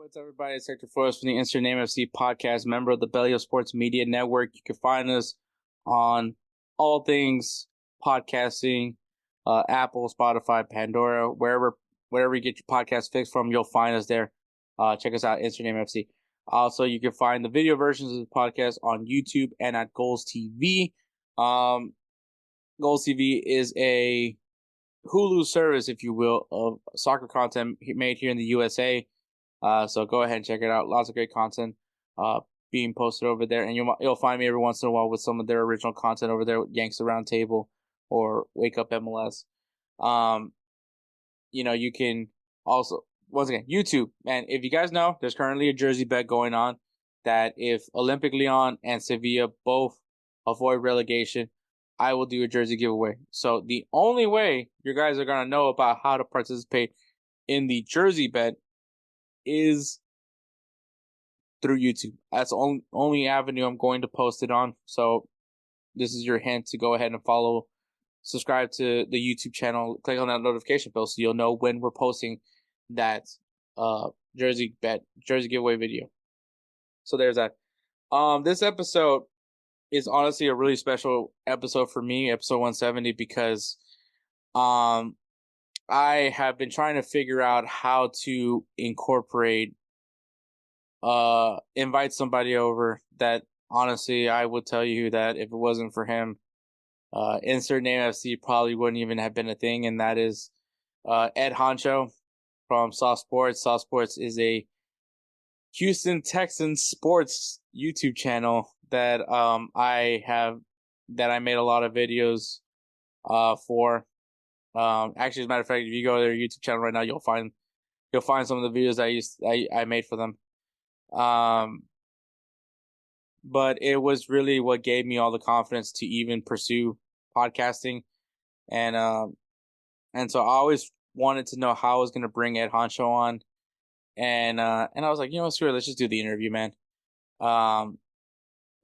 What's up, everybody? It's Hector from the Insert Name FC podcast, member of the BellyUpSports Media Network. You can find us on all things podcasting, Apple, Spotify, Pandora, wherever you get your podcast fix from, you'll find us there. Check us out, Insert Name FC. Also, you can find the video versions of the podcast on YouTube and at GolzTV. GolzTV is a Hulu service, if you will, of soccer content made here in the USA. So go ahead and check it out. Lots of great content being posted over there, and you'll find me every once in a while with some of their original content over there with Yanks the Round Table or Wake Up MLS. You can also, once again, YouTube. And if you guys know, there's currently a jersey bet going on that if Olympic Lyon and Sevilla both avoid relegation, I will do a jersey giveaway. So the only way you guys are going to know about how to participate in the jersey bet is through YouTube. That's the only avenue I'm going to post it on. So this is your hint to go ahead and subscribe to the YouTube channel, click on that notification bell so you'll know when we're posting that jersey giveaway video. So there's that. This episode is honestly a really special episode for me, episode 170, because I have been trying to figure out how to invite somebody over that honestly I would tell you that if it wasn't for him, Insert Name FC probably wouldn't even have been a thing, and that is Ed Honcho from Saw Sports. Saw Sports is a Houston Texans sports YouTube channel that I made a lot of videos for. Actually, as a matter of fact, if you go to their YouTube channel right now, you'll find some of the videos I made for them. But it was really what gave me all the confidence to even pursue podcasting, and so I always wanted to know how I was going to bring Ed Honcho on, and I was like, screw it, let's just do the interview, man.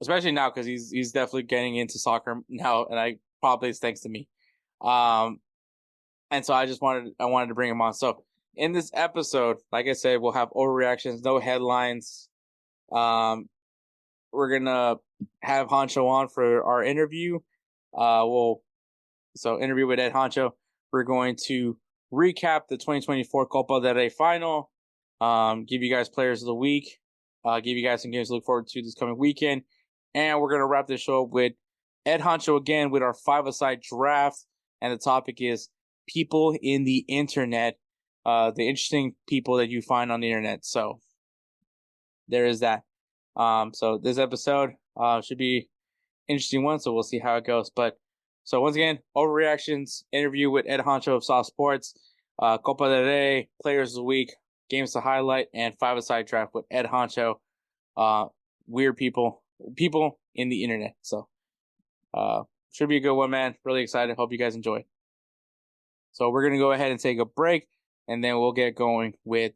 Especially now because he's definitely getting into soccer now, and probably it's thanks to me. And so I wanted to bring him on. So in this episode, like I said, we'll have overreactions, no headlines. We're gonna have Honcho on for our interview. Interview with Ed Honcho. We're going to recap the 2024 Copa del Rey final. Give you guys players of the week. Give you guys some games to look forward to this coming weekend. And we're gonna wrap this show with Ed Honcho again with our 5-a-side draft. And the topic is people in the internet, the interesting people that you find on the internet. So there is that. So this episode should be an interesting one, so we'll see how it goes. But so once again, overreactions, interview with Ed Honcho of Saw Sports, Copa del Rey, players of the week, games to highlight, and 5-a-side draft with Ed Honcho. Weird people in the internet. So should be a good one, man. Really excited. Hope you guys enjoy. So we're going to go ahead and take a break, and then we'll get going with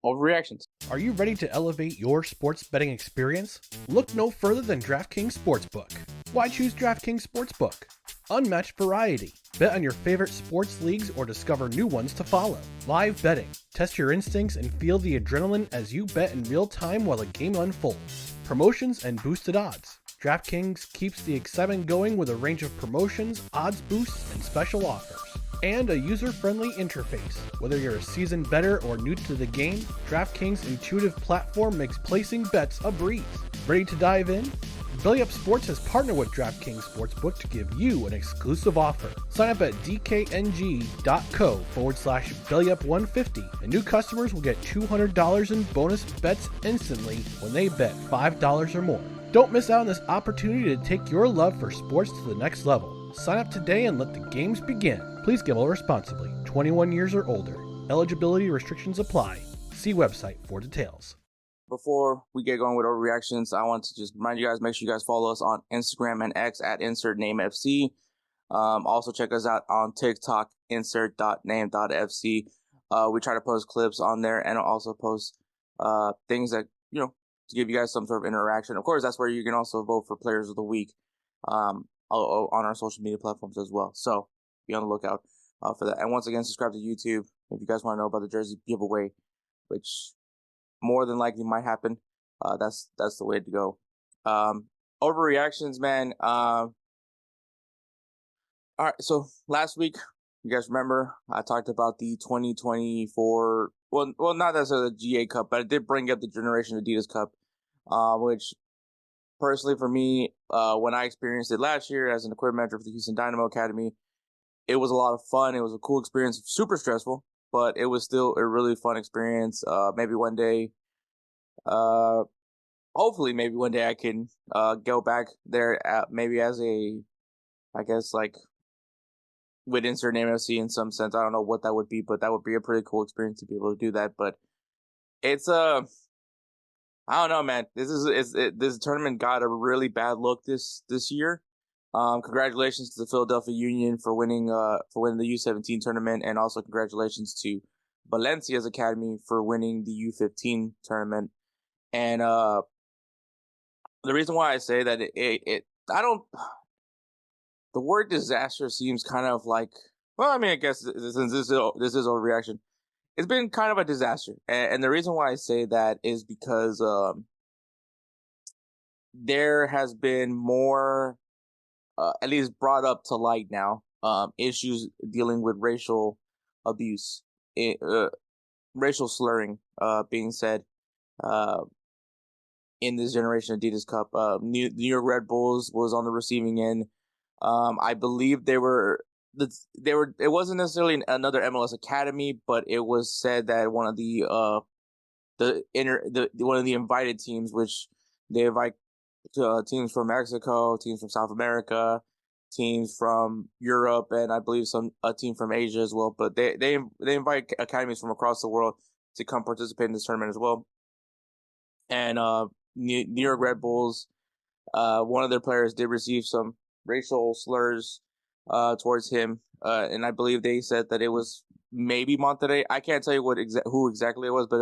overreactions. Are you ready to elevate your sports betting experience? Look no further than DraftKings Sportsbook. Why choose DraftKings Sportsbook? Unmatched variety. Bet on your favorite sports leagues or discover new ones to follow. Live betting. Test your instincts and feel the adrenaline as you bet in real time while the game unfolds. Promotions and boosted odds. DraftKings keeps the excitement going with a range of promotions, odds boosts, and special offers. And a user-friendly interface. Whether you're a seasoned bettor or new to the game, DraftKings' intuitive platform makes placing bets a breeze. Ready to dive in? BellyUpSports has partnered with DraftKings Sportsbook to give you an exclusive offer. Sign up at dkng.co/BellyUp150 and new customers will get $200 in bonus bets instantly when they bet $5 or more. Don't miss out on this opportunity to take your love for sports to the next level. Sign up today and let the games begin. Please gamble responsibly. 21 years or older. Eligibility restrictions apply. See website for details. Before we get going with overreactions, I want to just remind you guys, make sure you guys follow us on Instagram and X at InsertNameFC. Also check us out on TikTok, insert.name.fc. We try to post clips on there and also post things that, to give you guys some sort of interaction. Of course, that's where you can also vote for players of the week on our social media platforms as well. So be on the lookout for that. And once again, subscribe to YouTube if you guys want to know about the jersey giveaway, which more than likely might happen. That's the way to go. Overreactions, man. All right, so last week, you guys remember I talked about the 2024. Well, not necessarily the GA Cup, but I did bring up the Generation Adidas Cup, which personally for me, when I experienced it last year as an equipment manager for the Houston Dynamo Academy, it was a lot of fun. It was a cool experience, super stressful, but it was still a really fun experience. Maybe one day, hopefully, maybe one day I can go back there, maybe as a, I guess like would insert an MFC in some sense. I don't know what that would be, but that would be a pretty cool experience to be able to do that. But it's I don't know, man. This tournament got a really bad look this year. Congratulations to the Philadelphia Union for winning the U17 tournament, and also congratulations to Valencia's Academy for winning the U15 tournament. And the reason why I say that I don't. The word disaster seems kind of like, well, I mean, I guess since this is a reaction, it's been kind of a disaster. And the reason why I say that is because there has been more, at least brought up to light now, issues dealing with racial abuse, racial slurring being said in this Generation Adidas Cup. New York Red Bulls was on the receiving end. I believe they were. It wasn't necessarily another MLS academy, but it was said that one of the one of the invited teams, which they invite teams from Mexico, teams from South America, teams from Europe, and I believe a team from Asia as well. But they invite academies from across the world to come participate in this tournament as well. And New York Red Bulls, one of their players did receive some racial slurs towards him, and I believe they said that it was maybe Monterrey. I can't tell you who exactly it was, but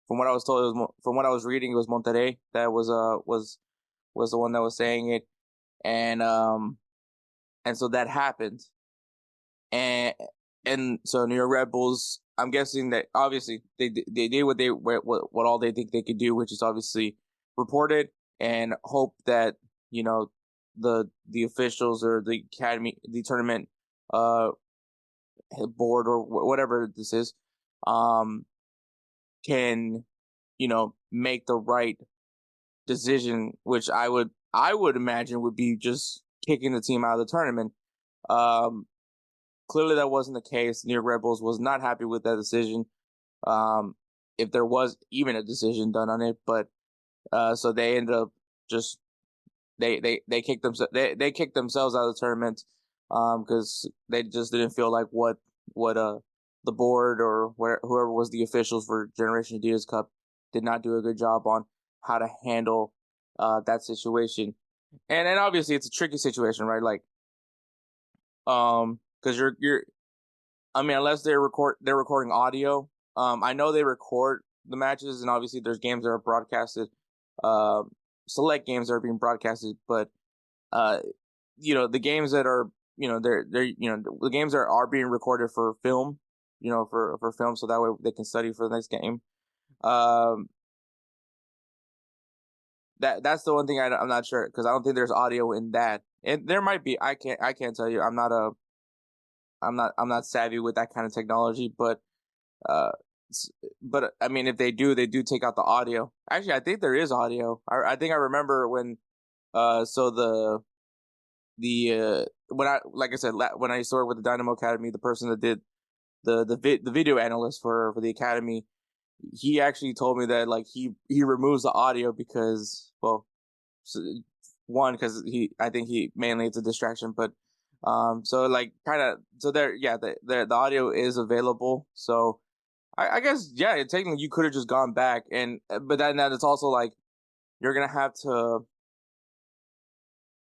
from what I was told, from what I was reading, it was Monterrey that was the one that was saying it, and so that happened, and so New York Red Bulls. I'm guessing that obviously they did what all they think they could do, which is obviously report it and hope that the officials or the academy, the tournament board or whatever this is, can make the right decision, which I would imagine would be just kicking the team out of the tournament. Clearly that wasn't the case. New York Red Bulls was not happy with that decision, if there was even a decision done on it. But so they ended up just they kicked themselves they kicked themselves out of the tournament because they just didn't feel like what the board or whoever was the officials for Generation Adidas Cup did not do a good job on how to handle that situation. And obviously it's a tricky situation, right? Like because you're I mean, unless they're recording audio. I know they record the matches, and obviously there's games that are broadcasted, select games that are being broadcasted, but the games that are they're the games that are being recorded for film, for film, so that way they can study for the next game. That's the one thing I'm not sure, because I don't think there's audio in that. And there might be. I can't tell you. I'm not savvy with that kind of technology, but I mean, if they do take out the audio. Actually, I think there is audio. I think I remember when so when I, like I said, when I used to work with the Dynamo Academy, the person that did the video analyst for the academy, he actually told me that like he removes the audio because, well, one, because I think mainly it's a distraction, but so like kind of, so there, yeah, the audio is available. So I guess, yeah, technically you could have just gone back, but then it's also like you're gonna have to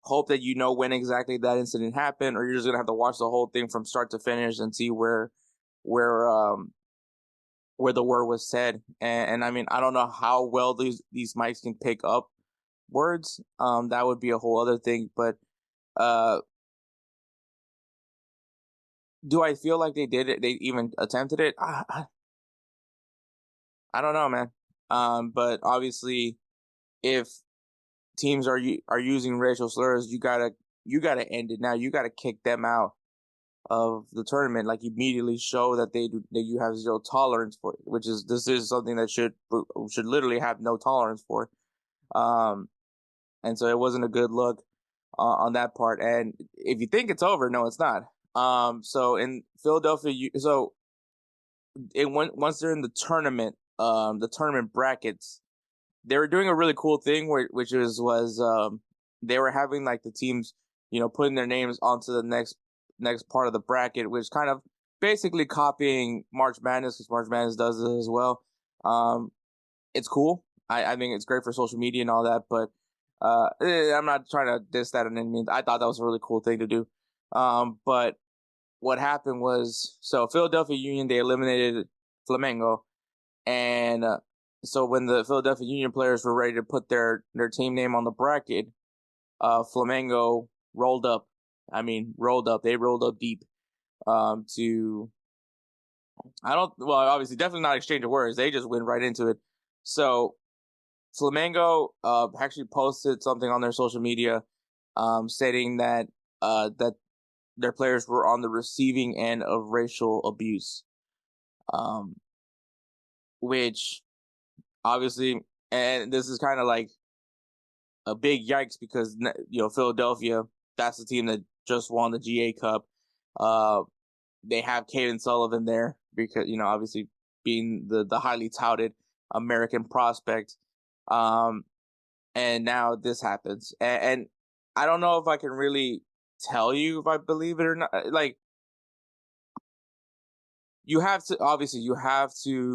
hope that when exactly that incident happened, or you're just gonna have to watch the whole thing from start to finish and see where the word was said. And I mean, I don't know how well these mics can pick up words. That would be a whole other thing. But do I feel like they did it? They even attempted it? I don't know, man. But obviously, if teams are using racial slurs, you gotta end it now. You gotta kick them out of the tournament, like immediately show that that you have zero tolerance for it, which is this is something that should literally have no tolerance for. And so it wasn't a good look on that part. And if you think it's over, no, it's not. So in Philadelphia, once they're in the tournament brackets, they were doing a really cool thing which was they were having like the teams, putting their names onto the next part of the bracket, which kind of basically copying March Madness, because March Madness does it as well. It's cool. I think it's great for social media and all that, but I'm not trying to diss that in any means. I thought that was a really cool thing to do. But what happened was, so Philadelphia Union, they eliminated Flamengo, and so when the Philadelphia Union players were ready to put their team name on the bracket, Flamengo rolled up. I mean, rolled up. They rolled up deep to, obviously, definitely not exchange of words. They just went right into it. So Flamengo actually posted something on their social media stating that that their players were on the receiving end of racial abuse, which obviously, and this is kind of like a big yikes, because Philadelphia, that's the team that just won the GA Cup. They have Caden Sullivan there because obviously being the highly touted American prospect. And now this happens, and I don't know if I can really tell you if I believe it or not. Like, you have to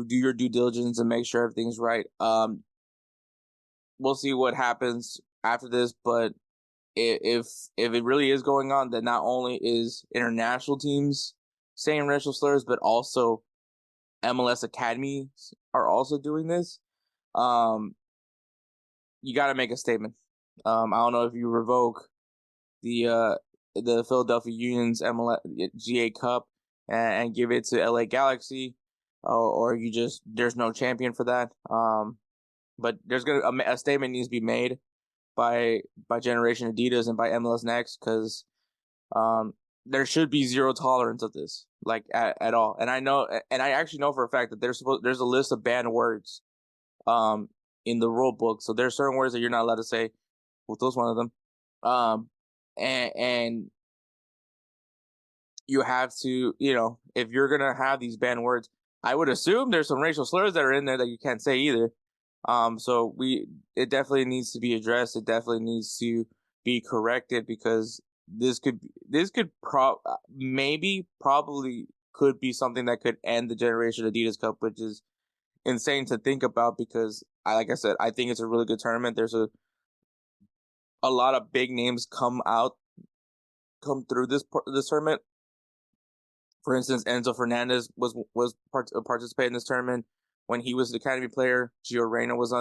do your due diligence and make sure everything's right. We'll see what happens after this, but if it really is going on, then not only is international teams saying racial slurs, but also MLS academies are also doing this. You got to make a statement. I don't know if you revoke the Philadelphia Union's MLS GA Cup and give it to LA Galaxy, or you just, there's no champion for that. But there's a statement needs to be made by Generation Adidas and by MLS Next, because there should be zero tolerance of this, like at all. And I actually know for a fact that there's a list of banned words in the rule book. So there's certain words that you're not allowed to say. Well, those one of them. And you have to, if you're gonna have these banned words, I would assume there's some racial slurs that are in there that you can't say either. So it definitely needs to be addressed. It definitely needs to be corrected, because this could probably could be something that could end the Generation Adidas Cup, which is insane to think about, because like I said, I think it's a really good tournament. There's a lot of big names come through this tournament. For instance, Enzo Fernandez was participating in this tournament when he was the academy player. Gio Reyna was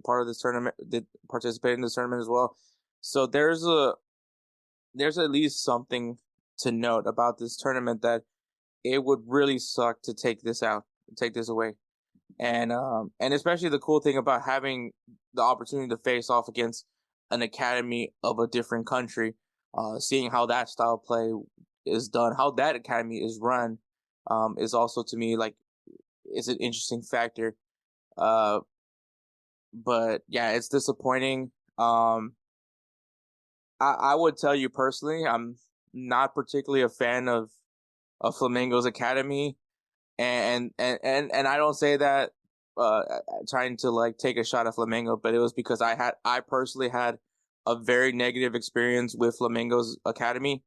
part of this tournament, did participate in this tournament as well. So there's at least something to note about this tournament, that it would really suck to take this away. And especially the cool thing about having the opportunity to face off against an academy of a different country, seeing how that style of play is done, how that academy is run, is also, to me, like, it's an interesting factor. But yeah, it's disappointing. I would tell you personally, I'm not particularly a fan of Flamengo's academy, and I don't say that trying to like take a shot at Flamengo, but it was because I personally had a very negative experience with Flamengo's academy.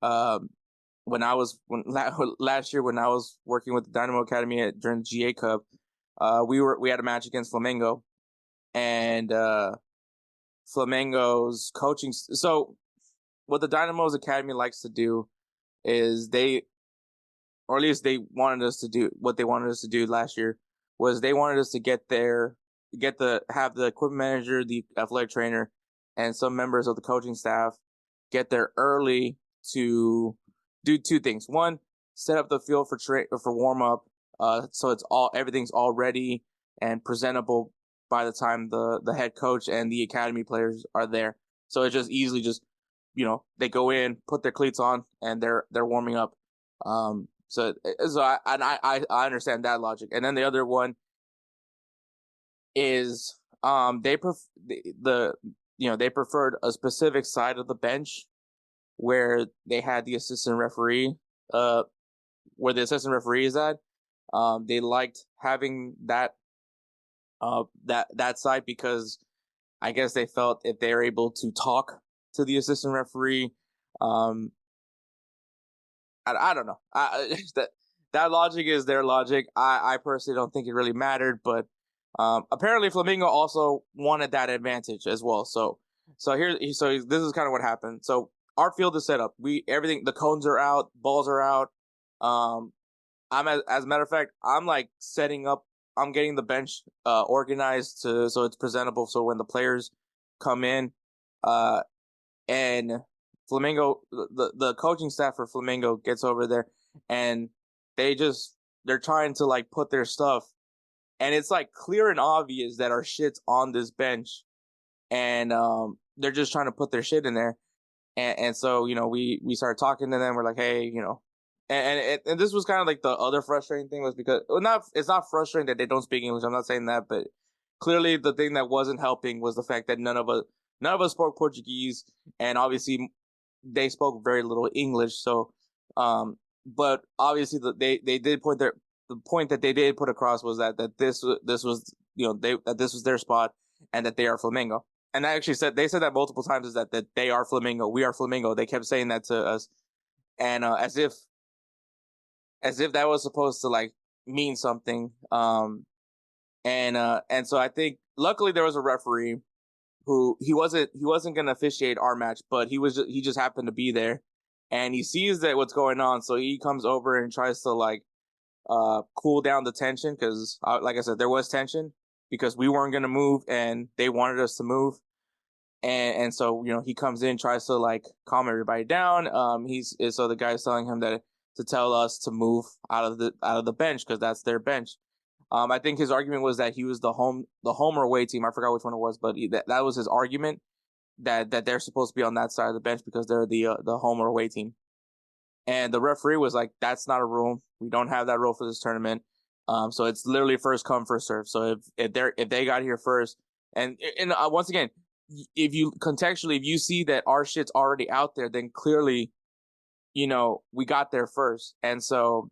When last year when I was working with the Dynamo Academy during the GA Cup, we had a match against Flamengo, and Flamengo's coaching. So what the Dynamo's Academy likes to do is or at least they wanted us to do what they wanted us to do last year, was they wanted us to have the equipment manager, the athletic trainer, and some members of the coaching staff get there early to do two things. One, set up the field for warm up, so everything's all ready and presentable by the time the head coach and the academy players are there. So it just easily just, they go in, put their cleats on, and they're warming up. So I understand that logic. And then the other one is they they preferred a specific side of the bench where they had the assistant referee, where the assistant referee is at. They liked having that side because I guess they felt if they were able to talk to the assistant referee, I don't know. That logic is their logic. I personally don't think it really mattered, but apparently Flamingo also wanted that advantage as well. So this is kind of what happened. So our field is set up. The cones are out, balls are out. As a matter of fact, I'm like setting up. I'm getting the bench organized so it's presentable. So when the players come in, and Flamingo, the coaching staff for Flamingo gets over there, and they're trying to like put their stuff, and it's like clear and obvious that our shit's on this bench, and they're just trying to put their shit in there, and so we started talking to them. We're like, hey, and this was kind of like the other frustrating thing was because it's not frustrating that they don't speak English. I'm not saying that, but clearly the thing that wasn't helping was the fact that none of us spoke Portuguese, and obviously they spoke very little English. So, but obviously they did the point that they did put across was that this was that this was their spot and that they are Flamingo. And they said that multiple times is that they are Flamingo, we are Flamingo. They kept saying that to us, and as if that was supposed to like mean something. And so I think luckily there was a referee who he wasn't going to officiate our match, but he just happened to be there, and he sees that what's going on, so he comes over and tries to like cool down the tension because like I said, there was tension because we weren't going to move and they wanted us to move, and so he comes in, tries to like calm everybody down. So the guy's telling him that to tell us to move out of the bench because that's their bench. I think his argument was that he was the home or away team. I forgot which one it was, but that was his argument that they're supposed to be on that side of the bench because they're the home or away team. And the referee was like, "That's not a rule. We don't have that rule for this tournament. So it's literally first come first serve. So if they got here first, and once again, if you see that our shit's already out there, then clearly, we got there first, and so."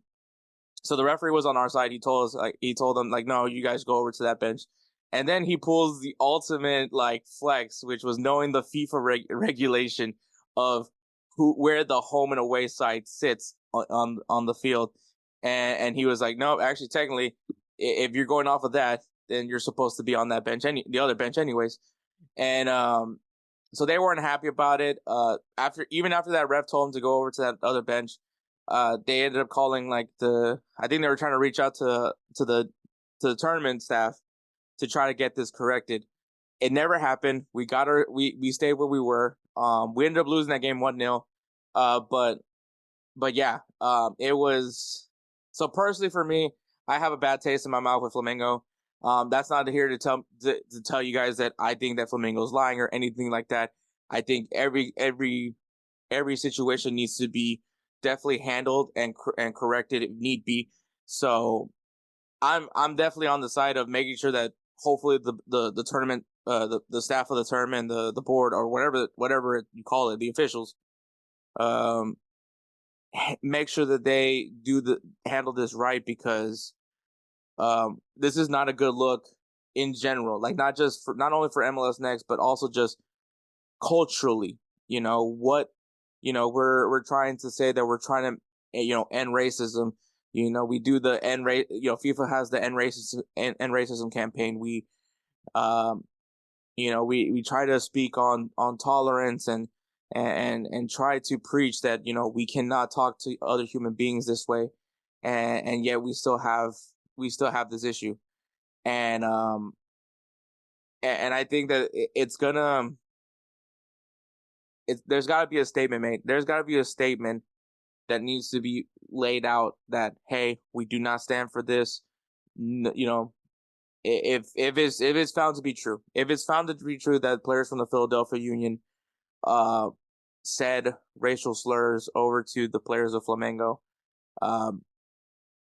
So the referee was on our side. He told them like, no, you guys go over to that bench. And then he pulls the ultimate like flex, which was knowing the FIFA regulation of where the home and away side sits on the field. And he was like, no, actually, technically, if you're going off of that, then you're supposed to be on that bench, the other bench anyways. And so they weren't happy about it. After that ref told him to go over to that other bench. They ended up calling I think they were trying to reach out to the tournament staff to try to get this corrected. It never happened. We stayed where we were. We ended up losing that game 1-0. But yeah, it was, so personally for me, I have a bad taste in my mouth with Flamingo. That's not here to tell you guys that I think that Flamingo's lying or anything like that. I think every situation needs to be definitely handled and corrected if need be. So I'm definitely on the side of making sure that hopefully the tournament, the staff of the tournament, the board or whatever you call it, the officials, make sure that they handle this right, because this is not a good look in general. Like not only for MLS Next, but also just culturally. We're trying to say that we're trying to, end racism. We do the end race. FIFA has the end racism campaign. We try to speak on tolerance and try to preach that we cannot talk to other human beings this way, and yet we still have this issue, and I think that there's got to be a statement made. There's got to be a statement that needs to be laid out that, hey, we do not stand for this. if it's found to be true, that players from the Philadelphia Union said racial slurs over to the players of Flamengo,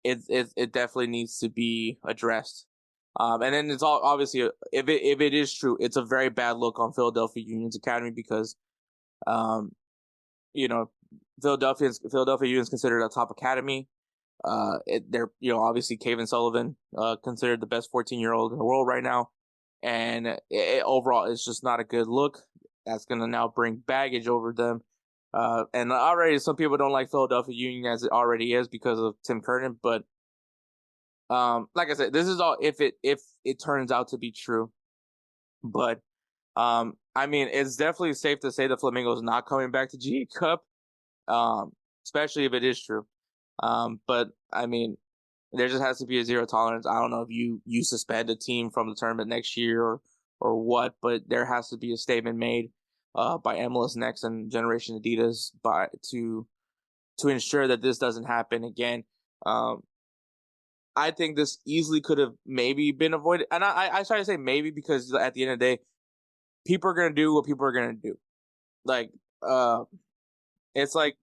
it definitely needs to be addressed. And then it's all obviously, if it is true, it's a very bad look on Philadelphia Union's academy because, Philadelphia Union is considered a top academy. They're obviously Kevin Sullivan, considered the best 14-year-old in the world right now, and overall it's just not a good look. That's gonna now bring baggage over them. And already some people don't like Philadelphia Union as it already is because of Tim Kernan, but like I said, this is all if it turns out to be true. But I mean, it's definitely safe to say that Flamengo is not coming back to GA Cup, especially if it is true. But I mean, there just has to be a zero tolerance. I don't know if you suspend a team from the tournament next year or what, but there has to be a statement made by MLS Next and Generation Adidas to ensure that this doesn't happen again. I think this easily could have maybe been avoided, and I try to say maybe because at the end of the day, people are gonna do what people are gonna do. Like it's like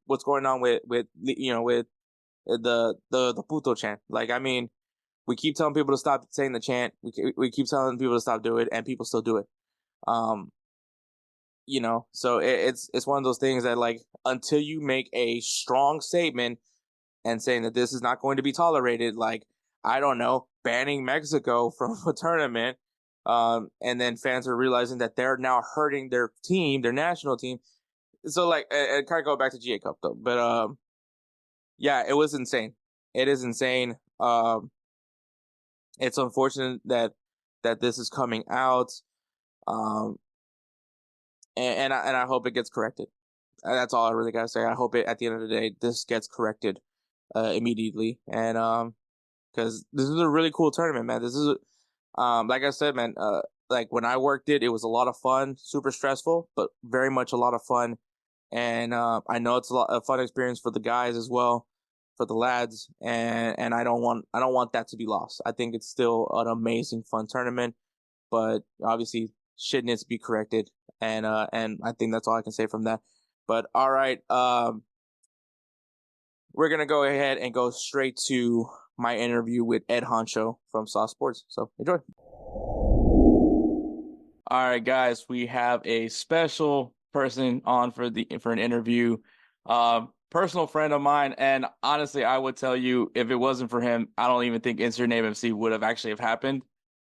what's going on with the puto chant. Like, I mean, we keep telling people to stop saying the chant. We keep telling people to stop doing it, and people still do it. So it's one of those things that, like, until you make a strong statement and saying that this is not going to be tolerated, like, I don't know, banning Mexico from a tournament, and then fans are realizing that they're now hurting their team, their national team. So, like, and kind of go back to GA Cup though, but yeah, it was insane. It is insane. It's unfortunate that this is coming out, and I hope it gets corrected. That's all I really gotta say. I hope at the end of the day this gets corrected immediately, and because this is a really cool tournament, man. This is like I said, man. Like when I worked it was a lot of fun, super stressful, but very much a lot of fun. And I know it's a fun experience for the guys as well, for the lads, and I don't want that to be lost. I think it's still an amazing, fun tournament, but obviously shit needs to be corrected, and I think that's all I can say from that. But all right, we're gonna go ahead and go straight to my interview with Ed Honcho from Sauce Sports. So enjoy. All right, guys, we have a special person on for an interview. Personal friend of mine, and honestly, I would tell you if it wasn't for him, I don't even think Insert Name FC would have actually have happened.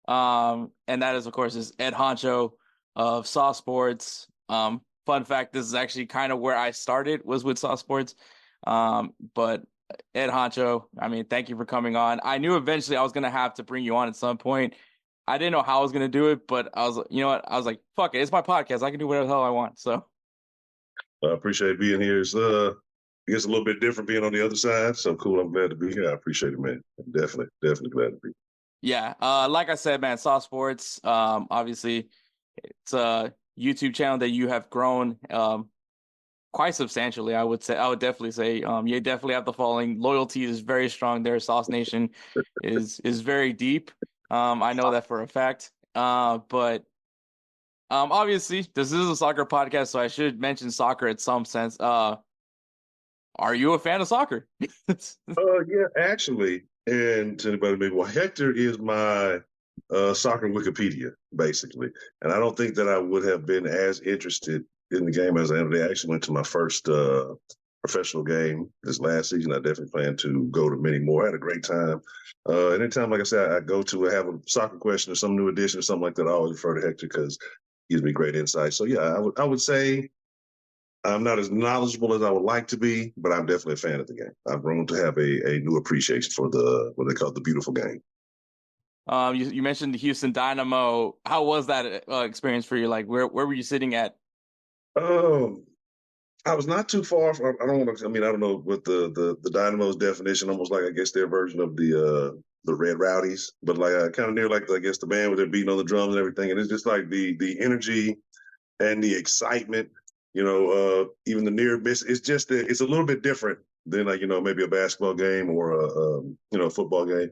And that is, of course, is Ed Honcho of Sauce Sports. Fun fact: this is actually kind of where I started, was with Sauce Sports. But Ed Honcho, I mean, thank you for coming on. I knew eventually I was gonna have to bring you on at some point. I didn't know how I was gonna do it, but I was, you know what? I was like, fuck it, it's my podcast. I can do whatever the hell I want. So I appreciate being here. It's I guess a little bit different being on the other side. So cool. I'm glad to be here. I appreciate it, man. Definitely glad to be here. Yeah. Like I said, man, Sauce Sports, obviously it's a YouTube channel that you have grown quite substantially. I would definitely say you definitely have the following. Loyalty is very strong there. Sauce Nation is very deep. I know that for a fact. But obviously this is a soccer podcast, so I should mention soccer in some sense. Are you a fan of soccer? Yeah, actually. And to anybody maybe, well, Hector is my soccer Wikipedia, basically. And I don't think that I would have been as interested in the game as I am today. I actually went to my first professional game this last season. I definitely plan to go to many more. I had a great time. Anytime, like I said, I go to have a soccer question or some new edition or something like that, I always refer to Hector because he gives me great insight. So yeah, I would say I'm not as knowledgeable as I would like to be, but I'm definitely a fan of the game. I've grown to have a new appreciation for what they call the beautiful game. You mentioned the Houston Dynamo. How was that experience for you? Like, where were you sitting at? I was not too far from. I don't know what the Dynamo's definition. Almost like I guess their version of the Red Rowdies, but like kind of near like I guess the band where they're beating on the drums and everything. And it's just like the energy and the excitement. Even the near miss. It's just it's a little bit different than like maybe a basketball game or a football game.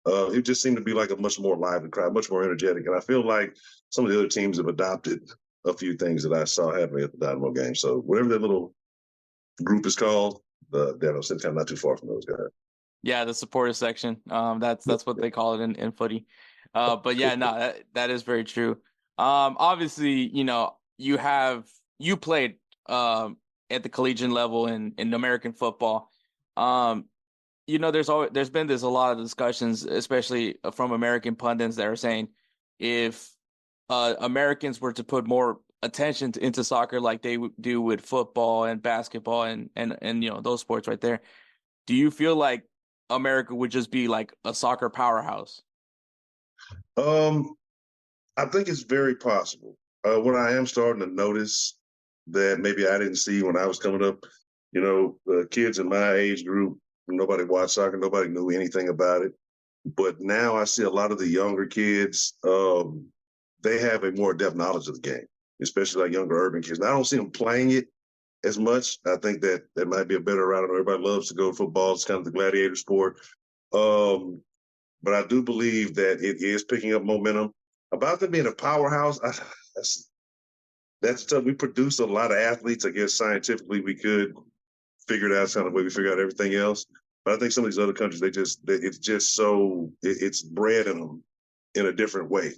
It just seemed to be like a much more lively crowd, much more energetic. And I feel like some of the other teams have adopted a few things that I saw happening at the Dynamo game. So whatever that little group is called, the Dynamo kind of not too far from those guys. Yeah, the supporter section. That's what they call it in footy. But yeah, no, that is very true. Obviously, you played at the collegiate level in American football. Um, there's a lot of discussions, especially from American pundits that are saying if Americans were to put more attention into soccer like they do with football and basketball and those sports right there, do you feel like America would just be like a soccer powerhouse? Um, I think it's very possible. What I am starting to notice that maybe I didn't see when I was coming up, kids in my age group, nobody watched soccer, nobody knew anything about it. But now I see a lot of the younger kids, they have a more depth knowledge of the game, especially like younger urban kids. Now, I don't see them playing it as much. I think that there might be a better route. Everybody loves to go to football. It's kind of the gladiator sport. Um, but I do believe that it is picking up momentum. About them being a powerhouse, that's tough. We produce a lot of athletes. I guess scientifically we could figure it out kind of the way we figure out everything else. But I think some of these other countries, it's just it's bred in them in a different way.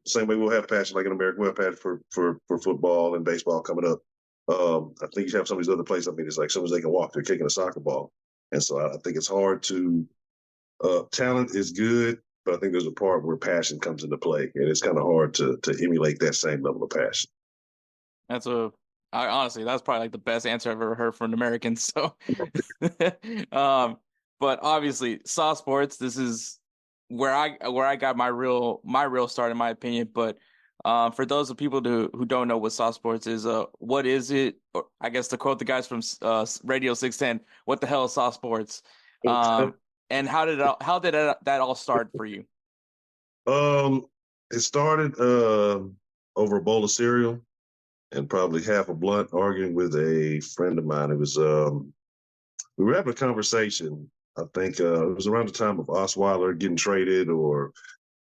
Same way we'll have passion like in America, we'll have passion for football and baseball coming up. I think you have some of these other places. I mean, it's like as soon as they can walk, they're kicking a soccer ball. And so I think it's hard to talent is good, but I think there's a part where passion comes into play, and it's kind of hard to emulate that same level of passion. Honestly, that's probably like the best answer I've ever heard from an American. So, but obviously, Saw Sports. This is where I got my real start, in my opinion. But for those of people who don't know what Saw Sports is, what is it? Or I guess to quote the guys from Radio 610, what the hell is Saw Sports? And how did that all start for you? It started over a bowl of cereal and probably half a blunt arguing with a friend of mine. It was we were having a conversation. I think it was around the time of Osweiler getting traded, or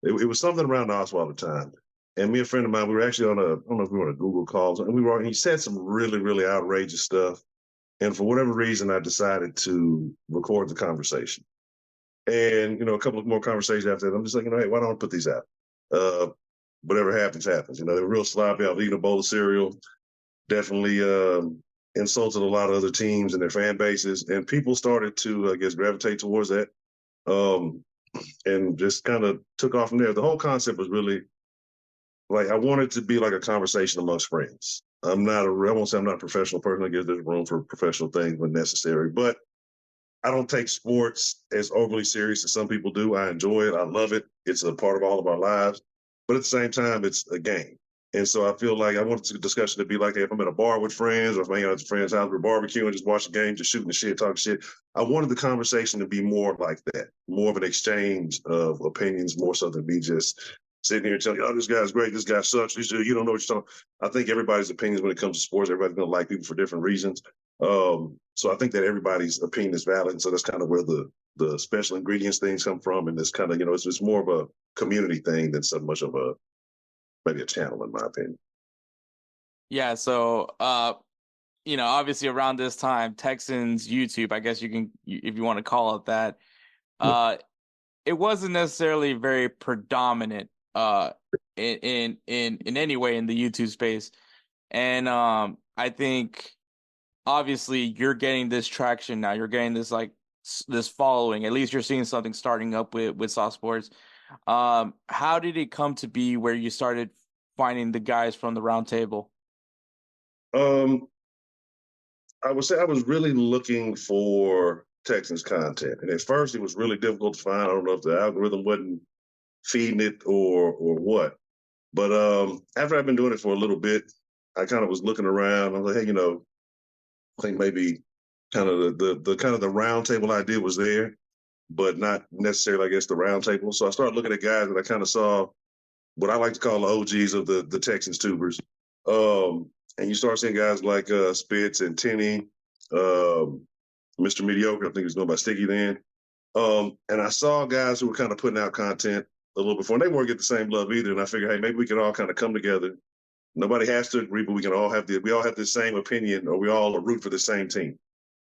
it was something around the Osweiler time. And me and a friend of mine, we were actually I don't know if we were on a Google call, and he said some really, really outrageous stuff. And for whatever reason, I decided to record the conversation. And, a couple of more conversations after that, I'm just like, hey, why don't I put these out? Whatever happens, happens. They were real sloppy. I was eating a bowl of cereal. Definitely insulted a lot of other teams and their fan bases. And people started to, I guess, gravitate towards that and just kind of took off from there. The whole concept was really like I wanted to be like a conversation amongst friends. I won't say I'm not a professional person. I guess there's room for professional things when necessary. But I don't take sports as overly serious as some people do. I enjoy it. I love it. It's a part of all of our lives. But at the same time, it's a game. And so I feel like I wanted the discussion to be like, hey, if I'm at a bar with friends or if I'm hanging out at a friend's house, we're barbecuing, just watching the game, just shooting the shit, talking shit. I wanted the conversation to be more like that, more of an exchange of opinions, more so than me just sitting here telling you, oh, this guy's great, this guy sucks, you don't know what you're talking. I think everybody's opinions when it comes to sports, everybody's going to like people for different reasons. So I think that everybody's opinion is valid. And so that's kind of where the special ingredients things come from. And it's kind of, it's more of a community thing than so much of maybe a channel, in my opinion. Yeah. So, obviously around this time, Texans YouTube, I guess you can, if you want to call it that, it wasn't necessarily very predominant in any way in the YouTube space. And I think obviously you're getting this traction now. You're getting this this following. At least you're seeing something starting up with Saw Sports. How did it come to be where you started finding the guys from the round table? I would say I was really looking for Texans content. And at first it was really difficult to find. I don't know if the algorithm wasn't feeding it or what. But after I've been doing it for a little bit, I kind of was looking around. I was like, hey, I think maybe kind of the round table idea was there, but not necessarily, I guess, the round table. So I started looking at guys that I kind of saw what I like to call the OGs of the Texans tubers. And you start seeing guys like Spitz and Tenney, Mr. Mediocre, I think he was going by Sticky then. And I saw guys who were kind of putting out content a little before, and they weren't getting the same love either. And I figured, hey, maybe we can all kind of come together. Nobody has to agree, but we all have the same opinion, or we all are root for the same team,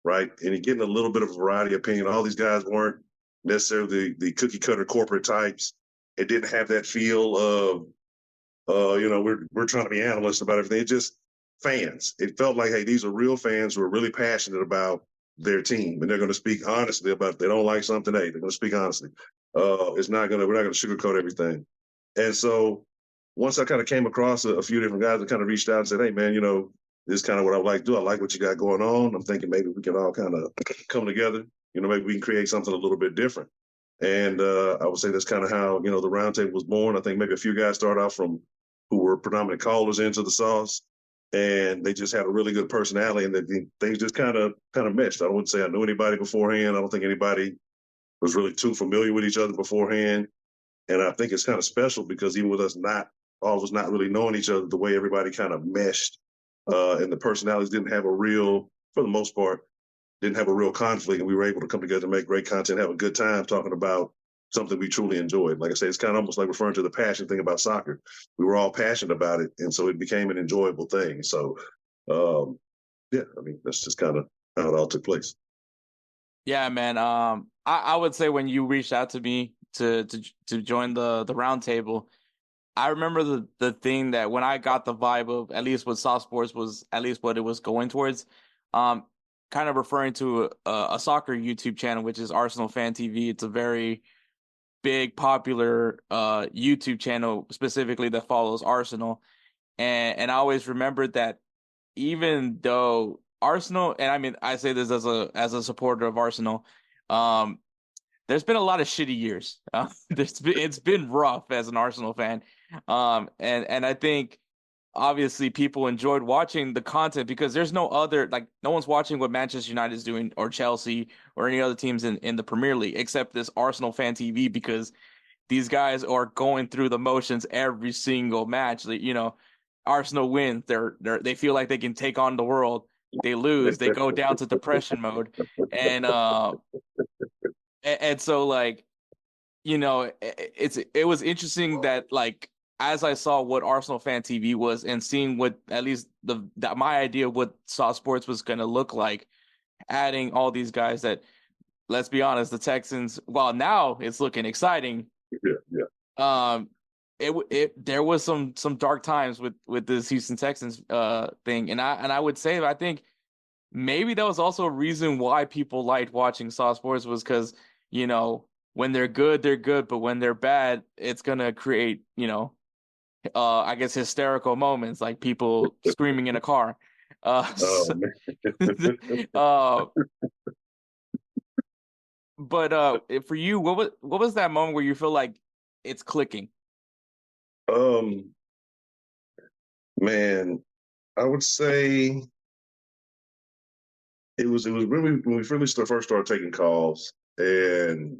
right? And you're getting a little bit of a variety of opinion. All these guys weren't necessarily the cookie cutter corporate types. It didn't have that feel of, we're trying to be analysts about everything. It just fans. It felt like, hey, these are real fans who are really passionate about their team, and they're going to speak honestly about it. They don't like something, hey, they're going to speak honestly. We're not going to sugarcoat everything. And so once I kind of came across a few different guys that kind of reached out and said, hey, man, this is kind of what I would like to do. I like what you got going on. I'm thinking maybe we can all kind of come together. Maybe we can create something a little bit different. And I would say that's kind of how, the roundtable was born. I think maybe a few guys started off from who were predominant callers into the sauce, and they just had a really good personality, and things just kind of meshed. I wouldn't say I knew anybody beforehand. I don't think anybody was really too familiar with each other beforehand. And I think it's kind of special because even with us all of us not really knowing each other, the way everybody kind of meshed, and the personalities didn't have for the most part, didn't have a real conflict, and we were able to come together and make great content, have a good time talking about something we truly enjoyed. Like I say, it's kind of almost like referring to the passion thing about soccer. We were all passionate about it, and so it became an enjoyable thing. So, that's just kind of how it all took place. Yeah, man. I would say when you reached out to me to join the roundtable, I remember the thing that when I got the vibe of at least what Soft Sports was, at least what it was going towards, kind of referring to a soccer YouTube channel, which is Arsenal Fan TV. It's a very big, popular YouTube channel specifically that follows Arsenal. And I always remembered that even though Arsenal, and I mean, I say this as a supporter of Arsenal, there's been a lot of shitty years. It's been rough as an Arsenal fan. And I think obviously people enjoyed watching the content because there's no one's watching what Manchester United is doing or Chelsea or any other teams in the Premier League except this Arsenal Fan TV, because these guys are going through the motions every single match. Arsenal wins, they feel like they can take on the world. They lose, they go down to depression mode, and so it was interesting that as I saw what Arsenal Fan TV was and seeing what at least my idea of what Soft Sports was going to look like, adding all these guys that, let's be honest, the Texans, while now it's looking exciting. Yeah. There was some dark times with this Houston Texans thing, and I would say I think maybe that was also a reason why people liked watching Soft Sports, was because when they're good, but when they're bad, it's gonna create I guess hysterical moments like people screaming in a car. But for you, what was that moment where you feel like it's clicking? Man, I would say it was really when we first started taking calls and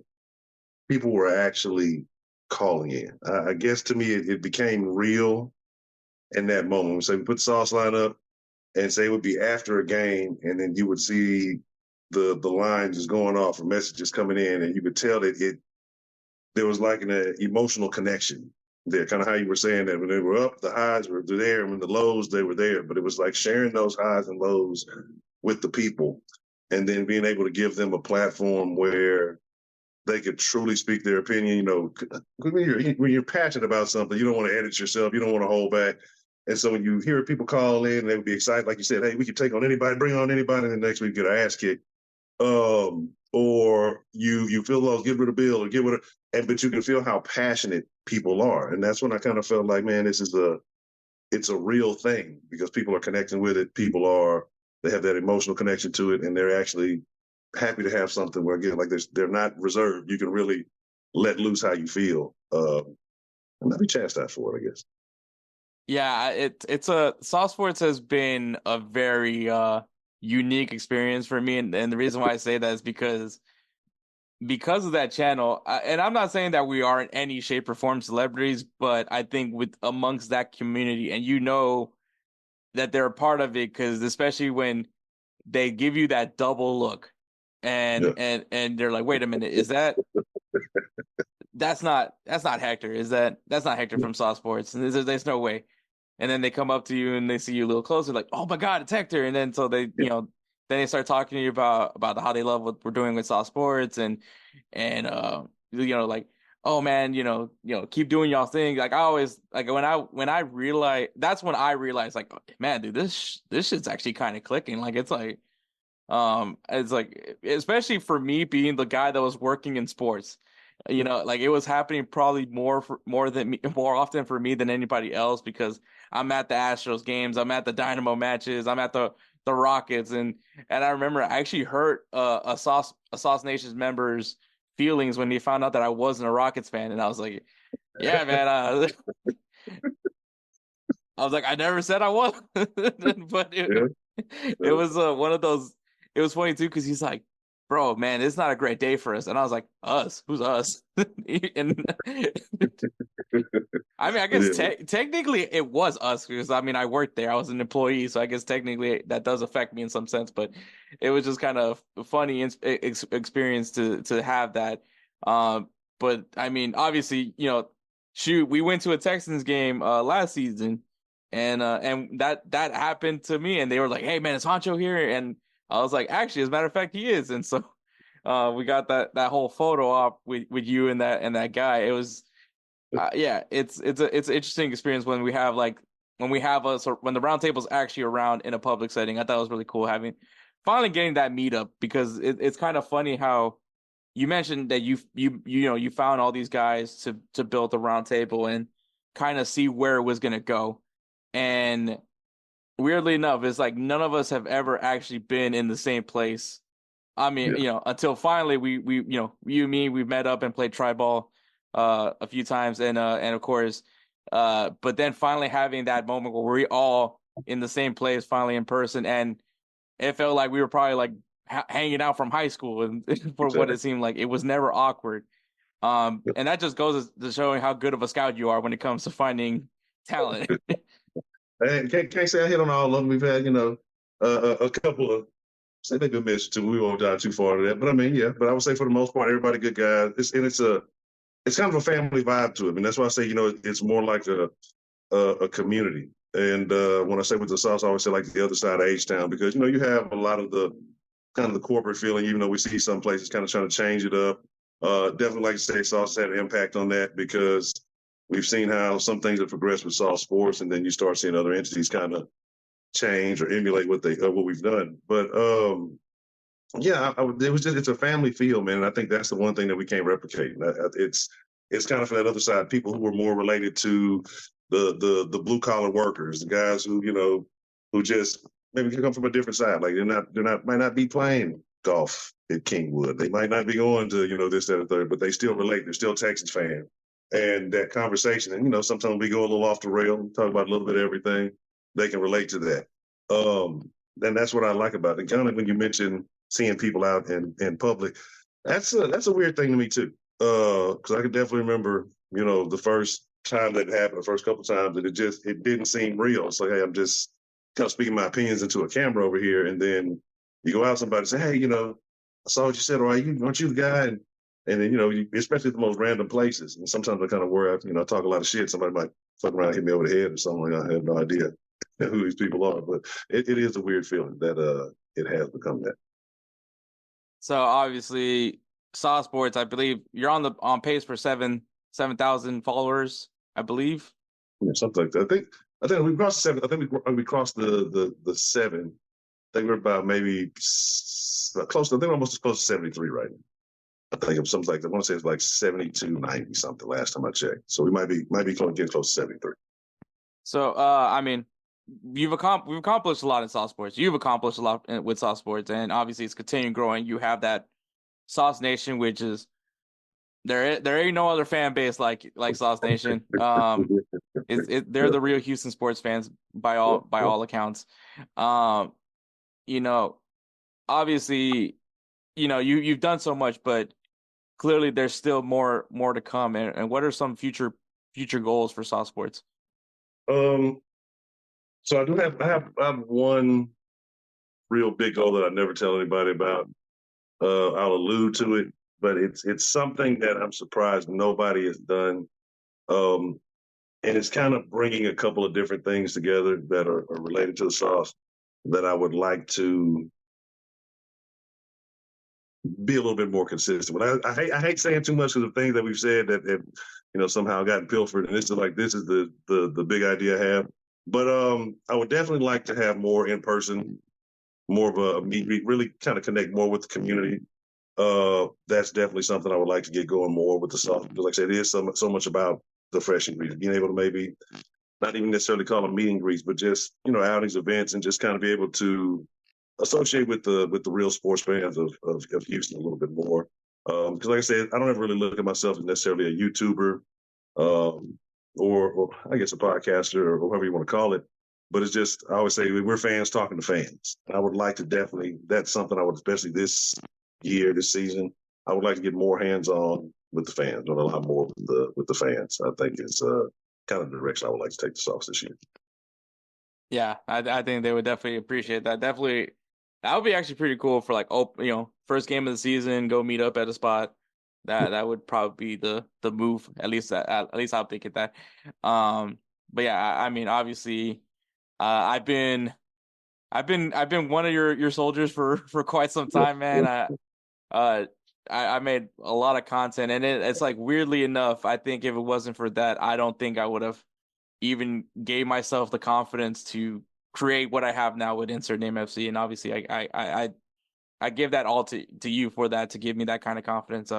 people were actually calling in. I guess to me it became real in that moment. So we put the sauce line up and say it would be after a game, and then you would see the line just going off and messages coming in, and you could tell that there was like an emotional connection there, kind of how you were saying that when they were up, the highs were there, and when the lows, they were there. But it was like sharing those highs and lows with the people, and then being able to give them a platform where they could truly speak their opinion. When you're passionate about something, you don't want to edit yourself, you don't want to hold back. And so when you hear people call in, they would be excited, like you said, hey, we could take on anybody, bring on anybody, and the next week get our ass kicked. Or you feel lost, get rid of Bill or get rid of, but you can feel how passionate people are. And that's when I kind of felt like, man, it's a real thing because people are connecting with it. They have that emotional connection to it, and they're actually happy to have something where, again, like they're not reserved. You can really let loose how you feel, and not be chastised for it, I guess. Yeah, it's Soft Sports has been a very unique experience for me, and the reason why I say that is because of that channel. And I'm not saying that we are in any shape or form celebrities, but I think with amongst that community, and that they're a part of it, because especially when they give you that double look, and Yeah. and they're like, wait a minute, is that's not Hector? That's not Hector from Saw Sports? And there's no way. And then they come up to you and they see you a little closer, like, oh my God, it's Hector. And then so they, then they start talking to you about how they love what we're doing with Saw Sports and like, oh man, keep doing y'all thing. Like I always like when I realize that's when I realized like, man, dude, this shit's actually kind of clicking. Like it's like especially for me being the guy that was working in sports, like it was happening probably more often for me than anybody else because I'm at the Astros games, I'm at the Dynamo matches, I'm at the Rockets, and I remember I actually hurt a Sauce Nations members' feelings when they found out that I wasn't a Rockets fan, and I was like, yeah, man, I was like, I never said I was, but Yeah. it was one of those. It was funny too because he's like, "Bro, man, it's not a great day for us," and I was like, "Us? Who's us?" And I mean, I guess Yeah. technically it was us because I mean I worked there. I was an employee, so I guess technically that does affect me in some sense. But it was just kind of a funny experience to have that. Um, but I mean, obviously, shoot, we went to a Texans game last season, and that happened to me, and they were like, "Hey, man, is Honcho here?" And I was like, "Actually, as a matter of fact, he is." And so we got that whole photo op with you and that guy. It was yeah, it's an interesting experience when we have us or when the round table's actually around in a public setting. I thought it was really cool having finally getting that meetup because it's kind of funny how you mentioned that you found all these guys to build the round table and kind of see where it was gonna go. And weirdly enough, it's like none of us have ever actually been in the same place. I mean, Yeah. until finally we you and me, we met up and played tri-ball a few times and of course but then finally having that moment where we're all in the same place finally in person, and it felt like we were probably like hanging out from high school and for what Exactly. it seemed like it was never awkward. And that just goes to showing how good of a scout you are when it comes to finding talent. And can't say I hit on all of them. We've had, a couple of say maybe a miss too. We won't dive too far to that, but I mean, yeah. But I would say for the most part, everybody good guys. It's kind of a family vibe to it, and that's why I say it's more like a community. And when I say with the Sauce, I always say like the other side of H Town because you have a lot of the kind of the corporate feeling. Even though we see some places kind of trying to change it up, definitely like to say Sauce had an impact on that because we've seen how some things have progressed with Sauce Sports, and then you start seeing other entities kind of change or emulate what we've done. But yeah, it's a family feel, man. And I think that's the one thing that we can't replicate. It's kind of for that other side, people who are more related to the blue collar workers, the guys who just maybe come from a different side. Like might not be playing golf at Kingwood. They might not be going to this, that, and third, but they still relate. They're still Texas fan. And that conversation, and sometimes we go a little off the rail, talk about a little bit of everything. They can relate to that. And that's what I like about it. And kind of when you mention seeing people out in public, that's a weird thing to me too. Because I can definitely remember, the first time that happened, the first couple of times, that it didn't seem real. It's like, hey, I'm just kind of speaking my opinions into a camera over here, and then you go out, somebody say, hey, I saw what you said, or aren't you the guy? And then especially the most random places. And sometimes I kind of worry, I talk a lot of shit. Somebody might fuck around and hit me over the head or something. Like I have no idea who these people are, but it is a weird feeling that it has become that. So obviously, Saw Sports, I believe you're on pace for 7,000 followers, I believe. Yeah, something like that. I think we crossed the 7. I think we crossed the 7. I think we're about maybe close to. I think we're almost as close to 73 right now. I think it was something like that. I want to say it's like 72, 90 something last time I checked. So we might be getting close to 73. So I mean, we've accomplished a lot in Saw Sports. You've accomplished a lot with Saw Sports, and obviously it's continuing growing. You have that Sauce Nation, which is there ain't no other fan base like Sauce Nation. They're the real Houston sports fans by all accounts. Um, you know, obviously, you've done so much, but clearly there's still more to come. And what are some future goals for Sauce Sports? Um, so I have one real big goal that I never tell anybody about, I'll allude to it, but it's something that I'm surprised nobody has done. And it's kind of bringing a couple of different things together that are related to the sauce that I would like to be a little bit more consistent. But I hate saying too much because of things that we've said that somehow gotten pilfered, and this is the big idea I have. But I would definitely like to have more in person, more of a meet, really kind of connect more with the community. That's definitely something I would like to get going more with the sauce. Because like I said, it is so much about the fresh ingredients, being able to maybe not even necessarily call them meet and greets, but just outings, events, and just kind of be able to associate with the real sports fans of Houston a little bit more. Because like I said, I don't ever really look at myself as necessarily a YouTuber, or I guess a podcaster or whatever you want to call it. But it's just, I always say we're fans talking to fans. I would like to definitely, that's something I would, especially this year, this season, I would like to get more hands-on with the fans, doing a lot more with the fans. I think it's kind of the direction I would like to take the Sox this year. Yeah, I think they would definitely appreciate that. Definitely, that would be actually pretty cool for like, first game of the season, go meet up at a spot. That would probably be the move. At least I'm thinking that. But yeah, I mean, obviously, I've been one of your soldiers for quite some time, man. Uh, I made a lot of content, and it's like weirdly enough, I think if it wasn't for that, I don't think I would have even gave myself the confidence to create what I have now with Insert Name FC. And obviously, I give that all to you for that, to give me that kind of confidence.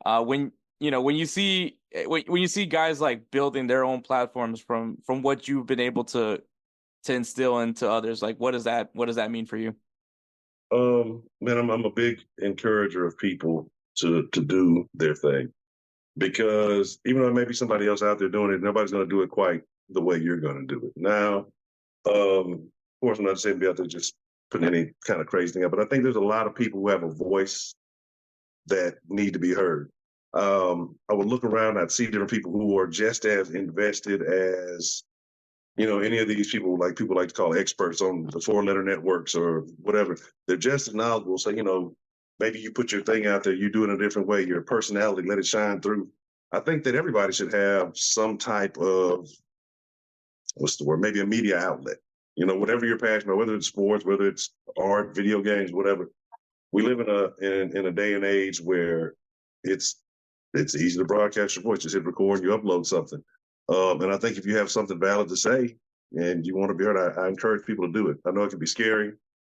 When when you see when you see guys like building their own platforms from what you've been able to instill into others, like what does that mean for you? Man, I'm a big encourager of people to do their thing, because even though maybe somebody else out there doing it, nobody's going to do it quite the way you're going to do it. Now, of course, I'm not saying be out there just putting any kind of crazy thing up, but I think there's a lot of people who have a voice that need to be heard. I would look around, I'd see different people who are just as invested as any of these people like to call experts on the 4-letter networks or whatever. They're just as knowledgeable. So, maybe you put your thing out there, you do it in a different way, your personality, let it shine through. I think that everybody should have some type of, what's the word, maybe a media outlet. Whatever you're passionate about, whether it's sports, whether it's art, video games, whatever. We live in a day and age where it's easy to broadcast your voice. Just hit record, you upload something. And I think if you have something valid to say and you want to be heard, I encourage people to do it. I know it can be scary.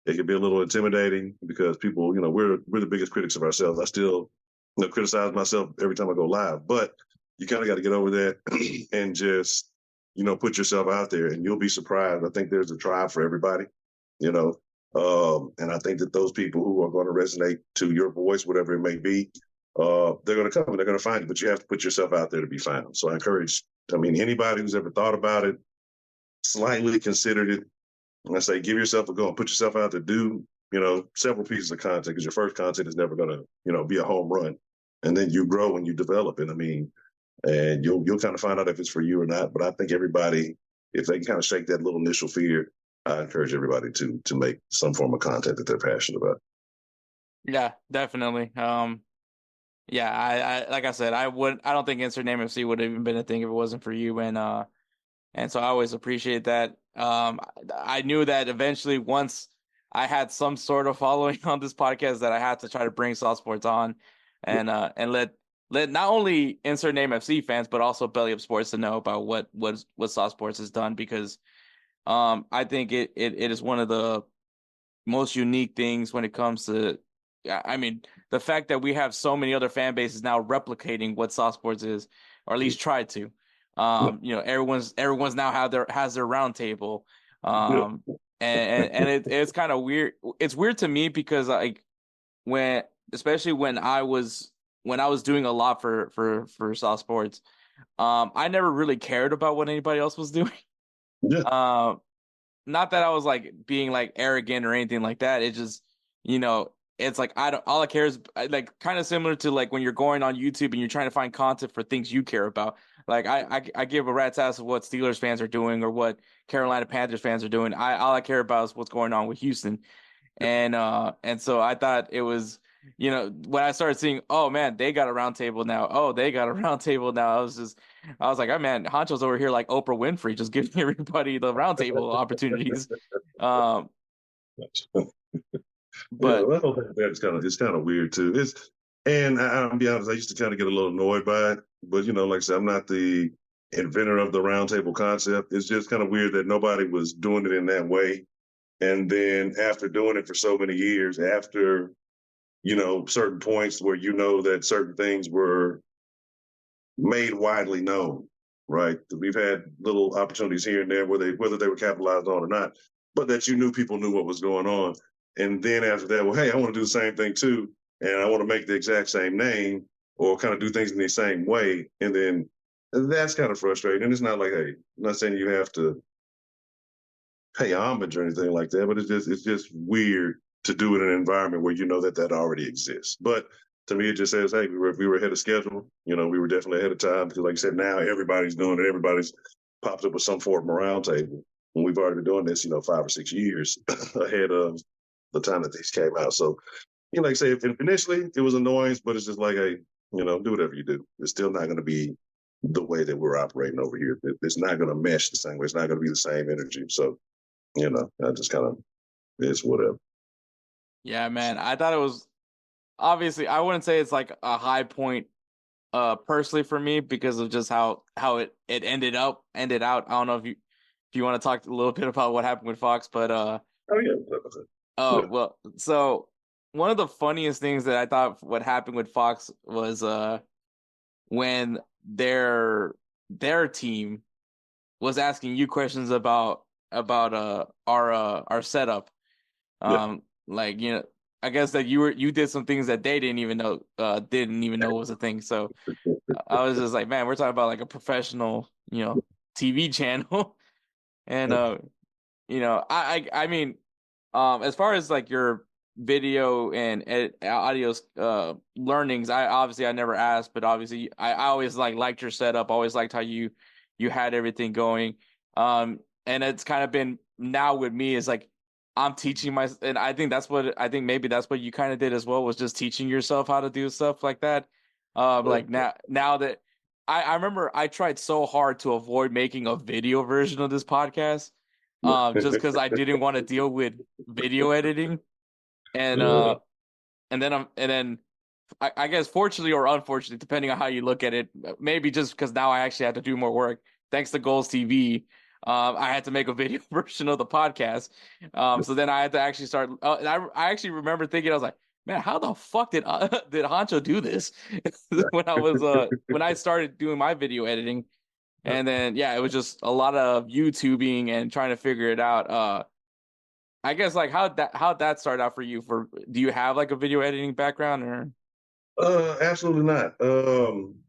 It can be a little intimidating because people, we're the biggest critics of ourselves. I still, criticize myself every time I go live, but you kind of got to get over that and just, put yourself out there, and you'll be surprised. I think there's a tribe for everybody, and I think that those people who are going to resonate to your voice, whatever it may be, they're going to come and they're going to find you, but you have to put yourself out there to be found. So I encourage, anybody who's ever thought about it, slightly considered it, and I say, give yourself a go and put yourself out there. Do, several pieces of content, because your first content is never going to, be a home run. And then you grow and you develop it. And you'll kind of find out if it's for you or not. But I think everybody, if they can kind of shake that little initial fear, I encourage everybody to make some form of content that they're passionate about. Yeah, definitely. Yeah, I like I said, I don't think Insert Name FC would have even been a thing if it wasn't for you, and so I always appreciate that. I knew that eventually, once I had some sort of following on this podcast, that I had to try to bring Soft Sports on, and let not only Insert Name FC fans, but also BellyUpSports to know about what Soft Sports has done, because I think it is one of the most unique things when it comes to, the fact that we have so many other fan bases now replicating what Soft Sports is, or at least try to. Everyone's now has their round table. And it's kind of weird. It's weird to me because especially when I was doing a lot for Soft Sports, I never really cared about what anybody else was doing. Yeah. Not that I was like being like arrogant or anything like that. It just, it's like all I care is like kind of similar to like when you're going on YouTube and you're trying to find content for things you care about. Like I give a rat's ass of what Steelers fans are doing or what Carolina Panthers fans are doing. All I care about is what's going on with Houston. And so I thought it was when I started seeing, oh man, they got a round table now. Oh, they got a round table now. I was like, oh man, Honcho's over here like Oprah Winfrey, just giving everybody the round table opportunities. Um, Yeah, but well, I don't think that's it's kind of weird too. I'll be honest, I used to kind of get a little annoyed by it, but like I said, I'm not the inventor of the roundtable concept. It's just kind of weird that nobody was doing it in that way. And then after doing it for so many years, after certain points where that certain things were made widely known, right? We've had little opportunities here and there whether they were capitalized on or not, but that people knew what was going on. And then after that, well, hey, I want to do the same thing too, and I want to make the exact same name or kind of do things in the same way. And then that's kind of frustrating. And it's not like, hey, I'm not saying you have to pay homage or anything like that, but it's just weird to do it in an environment where that already exists. But to me, it just says, hey, we were ahead of schedule. We were definitely ahead of time because, like I said, now everybody's doing it. Everybody's popped up with some form of roundtable. And we've already been doing this, 5 or 6 years ahead of the time that these came out. So, like I say, initially it was annoying, but it's just like, hey, do whatever you do. It's still not going to be the way that we're operating over here. It's not going to mesh the same way. It's not going to be the same energy. So, I just kind of, it's whatever. yeah, man, I thought it was obviously I wouldn't say it's like a high point personally for me because of just how it ended out. I don't know if you want to talk a little bit about what happened with Fox, but Oh, yeah. oh Yeah. well, so one of the funniest things that I thought what happened with Fox was when their team was asking you questions about our setup. Yeah. Like, I guess that you did some things that they didn't even know was a thing. So I was just like, man, we're talking about like a professional, TV channel. And I mean, as far as like your video and audio learnings, I never asked, but obviously I always liked your setup, always liked how you had everything going. And it's kind of been now with me is like I'm teaching and I think maybe that's what you kind of did as well, was just teaching yourself how to do stuff like that. Like now that I remember I tried so hard to avoid making a video version of this podcast, just because I didn't want to deal with video editing. And then I guess fortunately or unfortunately, depending on how you look at it, maybe just because now I actually had to do more work, thanks to GolzTV, I had to make a video version of the podcast. So then I had to actually start. And I actually remember thinking, I was like, man, how the fuck did did Honcho do this when I started doing my video editing? And then yeah, it was just a lot of YouTubing and trying to figure it out. I guess like how'd that start out for you? Do you have like a video editing background or? Absolutely not.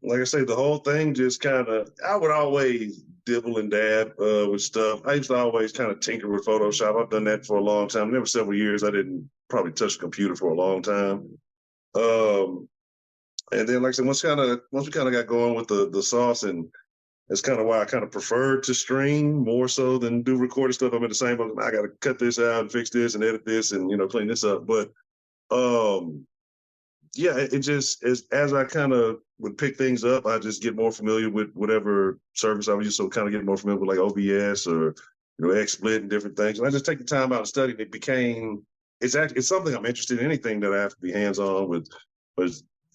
Like I say, the whole thing just kind of, I would always dibble and dab with stuff. I used to always kind of tinker with Photoshop. I've done that for a long time. There were several years I didn't probably touch a computer for a long time. Um, and then, like I said, once we kind of got going with the sauce, and that's kind of why I kind of prefer to stream more so than do recorded stuff. I'm in the same boat. I got to cut this out and fix this and edit this and clean this up. But yeah, it just as I kind of would pick things up, I just get more familiar with whatever service I was used to, kind of get more familiar with like OBS or XSplit and different things. And I just take the time out and study. It's something I'm interested in. Anything that I have to be hands on with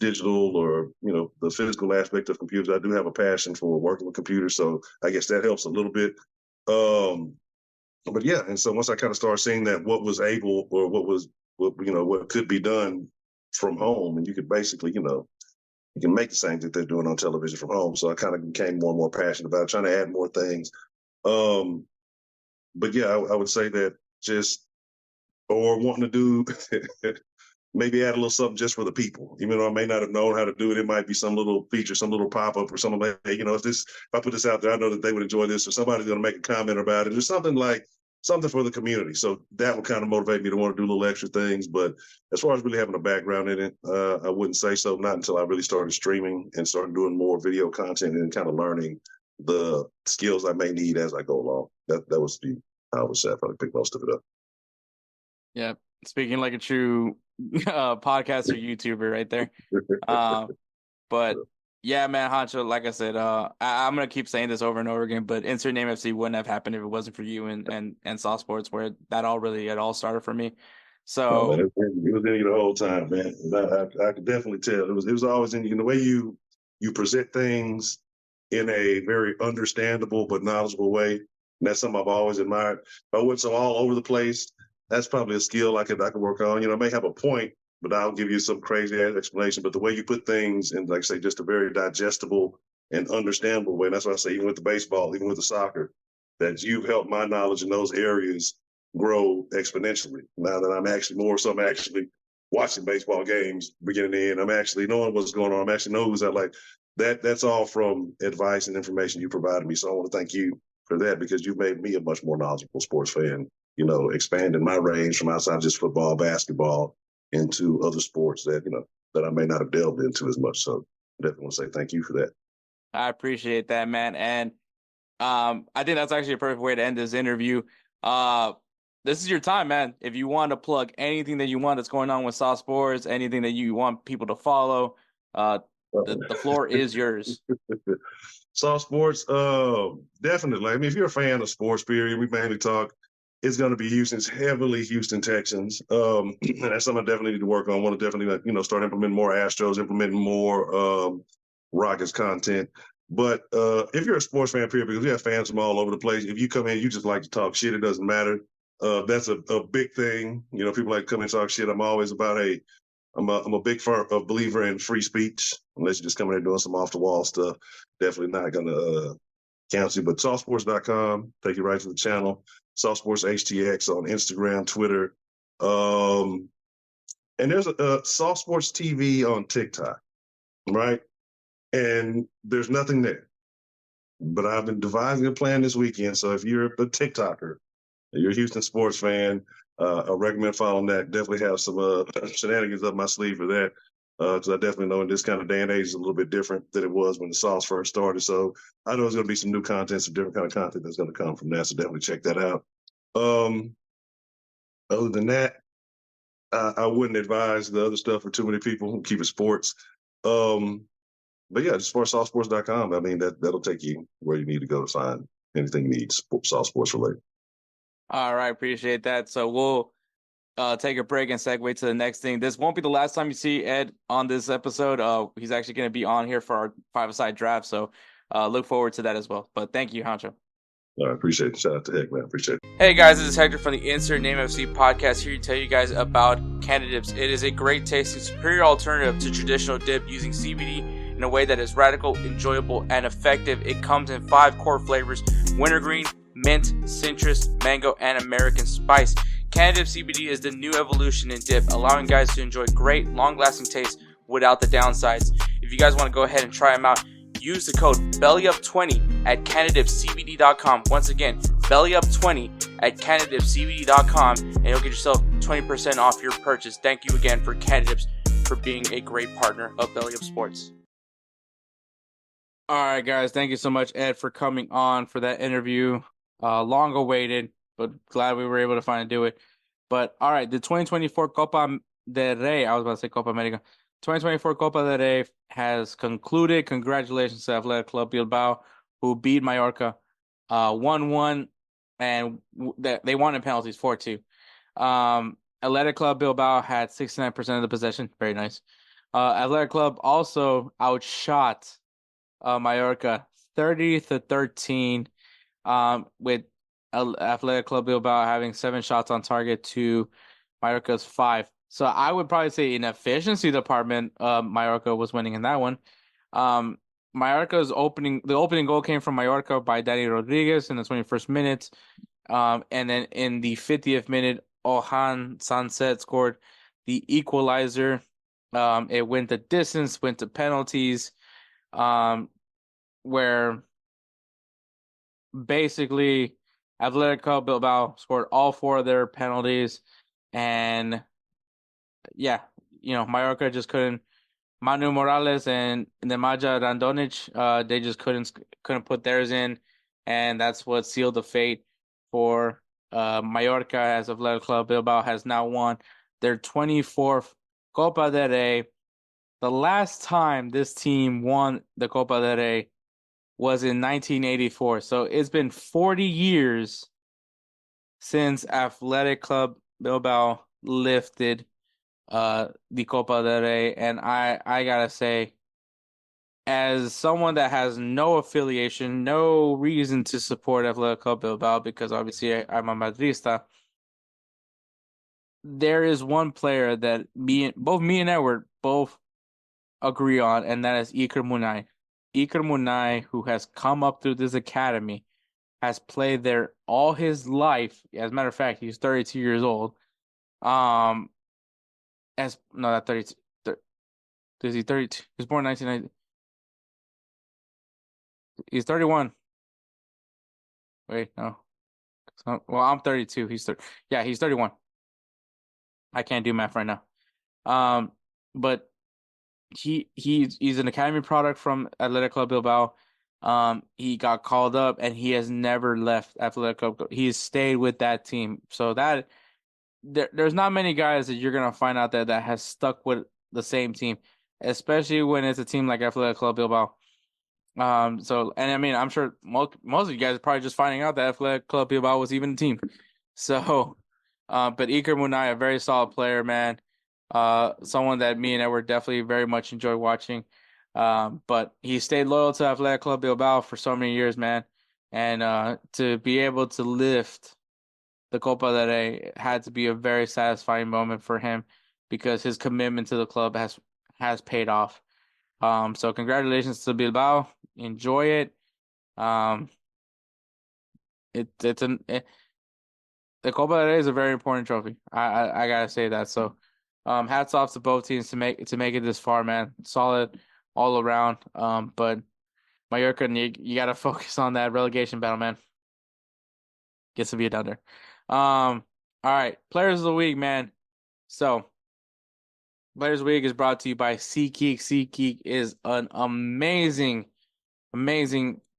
digital or the physical aspect of computers. I do have a passion for working with computers, so I guess that helps a little bit. But yeah, and so once I kind of started seeing that what was able or what could be done from home, and you could basically you can make the same thing they're doing on television from home. So I kind of became more and more passionate about trying to add more things. But yeah, I would say that or wanting to do maybe add a little something just for the people. Even though I may not have known how to do it, it might be some little feature, some little pop-up or something like, hey, if I put this out there, I know that they would enjoy this, or somebody's going to make a comment about it, or something for the community. So that would kind of motivate me to want to do little extra things. But as far as really having a background in it, I wouldn't say so. Not until I really started streaming and started doing more video content and kind of learning the skills I may need as I go along. That was how I would say I probably pick most of it up. Yeah, speaking like a true podcaster, YouTuber, right there. Um, but yeah, man, Honcho, like I said, I'm gonna keep saying this over and over again, but Insert Name FC wouldn't have happened if it wasn't for you and Saw Sports, where that all really it all started for me. Oh man, So it was in you the whole time, man. I could definitely tell it was always in you. The way you present things in a very understandable but knowledgeable way. And that's something I've always admired. If I went so all over the place, that's probably a skill I could work on. I may have a point, but I'll give you some crazy ass explanation. But the way you put things in, like I say, just a very digestible and understandable way. And that's why I say, even with the baseball, even with the soccer, that you've helped my knowledge in those areas grow exponentially. Now that I'm actually watching baseball games beginning to end. I'm actually knowing what's going on. I'm actually knowing who's that. Like that's all from advice and information you provided me. So I want to thank you for that because you've made me a much more knowledgeable sports fan. Expanding my range from outside just football, basketball into other sports that I may not have delved into as much. So I definitely want to say thank you for that. I appreciate that, man. And I think that's actually a perfect way to end this interview. Uh, this is your time, man. If you want to plug anything that you want that's going on with Saw Sports, anything that you want people to follow, uh, the floor is yours. Soft sports, definitely. I mean, if you're a fan of sports, period, we mainly talk. It's going to be Houston's heavily Houston Texans. And that's something I definitely need to work on. I want to definitely, start implementing more Astros, implementing more Rockets content. But if you're a sports fan, period, because we have fans from all over the place. If you come in, you just like to talk shit. It doesn't matter. That's a big thing. People like to come in and talk shit. I'm always about, hey, I'm a big believer in free speech. Unless you're just coming in doing some off the wall stuff, definitely not gonna cancel you. But softsports.com, take you right to the channel. Softsports HTX on Instagram, Twitter, and there's a Soft Sports TV on TikTok, right? And there's nothing there. But I've been devising a plan this weekend. So if you're a TikToker, you're a Houston sports fan, I recommend following that. Definitely have some shenanigans up my sleeve for that. Because I definitely know in this kind of day and age is a little bit different than it was when the sauce first started. So I know there's going to be some new content, some different kind of content that's going to come from that. So definitely check that out. Other than that, I wouldn't advise the other stuff for too many people who keep it sports. But yeah, just for softsports.com, I mean, that'll take you where you need to go to find anything you need soft sports related. All right, appreciate that. So we'll take a break and segue to the next thing. This won't be the last time you see Ed on this episode. He's actually going to be on here for our five-a-side draft, so look forward to that as well. But thank you, Honcho. I appreciate it. Shout out to Heck, man. Appreciate it. Hey guys, this is Hector from the Insert Name FC podcast here to tell you guys about Canada Dips. It is a great tasting, superior alternative to traditional dip using CBD in a way that is radical, enjoyable, and effective. It comes in 5 core flavors: wintergreen, mint, citrus, mango, and American spice. Canada Dip CBD is the new evolution in dip, allowing guys to enjoy great, long-lasting taste without the downsides. If you guys want to go ahead and try them out, use the code BellyUp20 at CanadipCBD.com. Once again, BellyUp20 at CanadipCBD.com, and you'll get yourself 20% off your purchase. Thank you again for Canadips for being a great partner of BellyUpSports. All right, guys. Thank you so much, Ed, for coming on for that interview. Long awaited, but glad we were able to finally do it. But all right, the 2024 Copa del Rey, I was about to say Copa America. 2024 Copa del Rey has concluded. Congratulations to Athletic Club Bilbao, who beat Mallorca 1-1, and they won in penalties 4-2. Athletic Club Bilbao had 69% of the possession. Very nice. Athletic Club also outshot Mallorca 30-13, with Athletic Club Bilbao having 7 shots on target to Mallorca's 5. So I would probably say in efficiency department, Mallorca was winning in that one. The opening goal came from Mallorca by Danny Rodriguez in the 21st minute. And then in the 50th minute, Ohan Sunset scored the equalizer. It went the distance, went to penalties, where basically Athletic Club Bilbao scored all 4 of their penalties, and yeah, Mallorca just couldn't. Manu Morales and Nemaja Randonic, they just couldn't put theirs in, and that's what sealed the fate for Mallorca as Athletic Club Bilbao has now won their 24th Copa del Rey. The last time this team won the Copa del Rey was in 1984. So it's been 40 years since Athletic Club Bilbao lifted the Copa del Rey, and I gotta say, as someone that has no affiliation, no reason to support Athletic Club Bilbao because obviously I'm a Madrista, there is one player that both me and Edward both agree on, and that is Iker Munai. Iker Munai, who has come up through this academy, has played there all his life. As a matter of fact, he's 32 years old. As no, not 32. Is he 32? He was born in 1990. He's 31. Wait, no. Well, I'm 32. He's 30. Yeah, he's 31. I can't do math right now. But he's an academy product from Athletic Club Bilbao. He got called up and he has never left Athletic Club. He's stayed with that team. So that there's not many guys that you're gonna find out there that has stuck with the same team, especially when it's a team like Athletic Club Bilbao. So and I mean I'm sure most of you guys are probably just finding out that Athletic Club Bilbao was even a team. So but Iker Munai, a very solid player, man. Someone that me and Edward definitely very much enjoy watching. But he stayed loyal to Athletic Club Bilbao for so many years, man. And to be able to lift the Copa del Rey had to be a very satisfying moment for him because his commitment to the club has paid off. So congratulations to Bilbao. Enjoy it. Um, the Copa del Rey is a very important trophy. I gotta say that. So, hats off to both teams to make it this far, man. Solid all around. But Mallorca, you gotta focus on that relegation battle, man. Gets to be down there. All right, Players of the Week, man. So, Players of the Week is brought to you by SeatGeek. SeatGeek is an amazing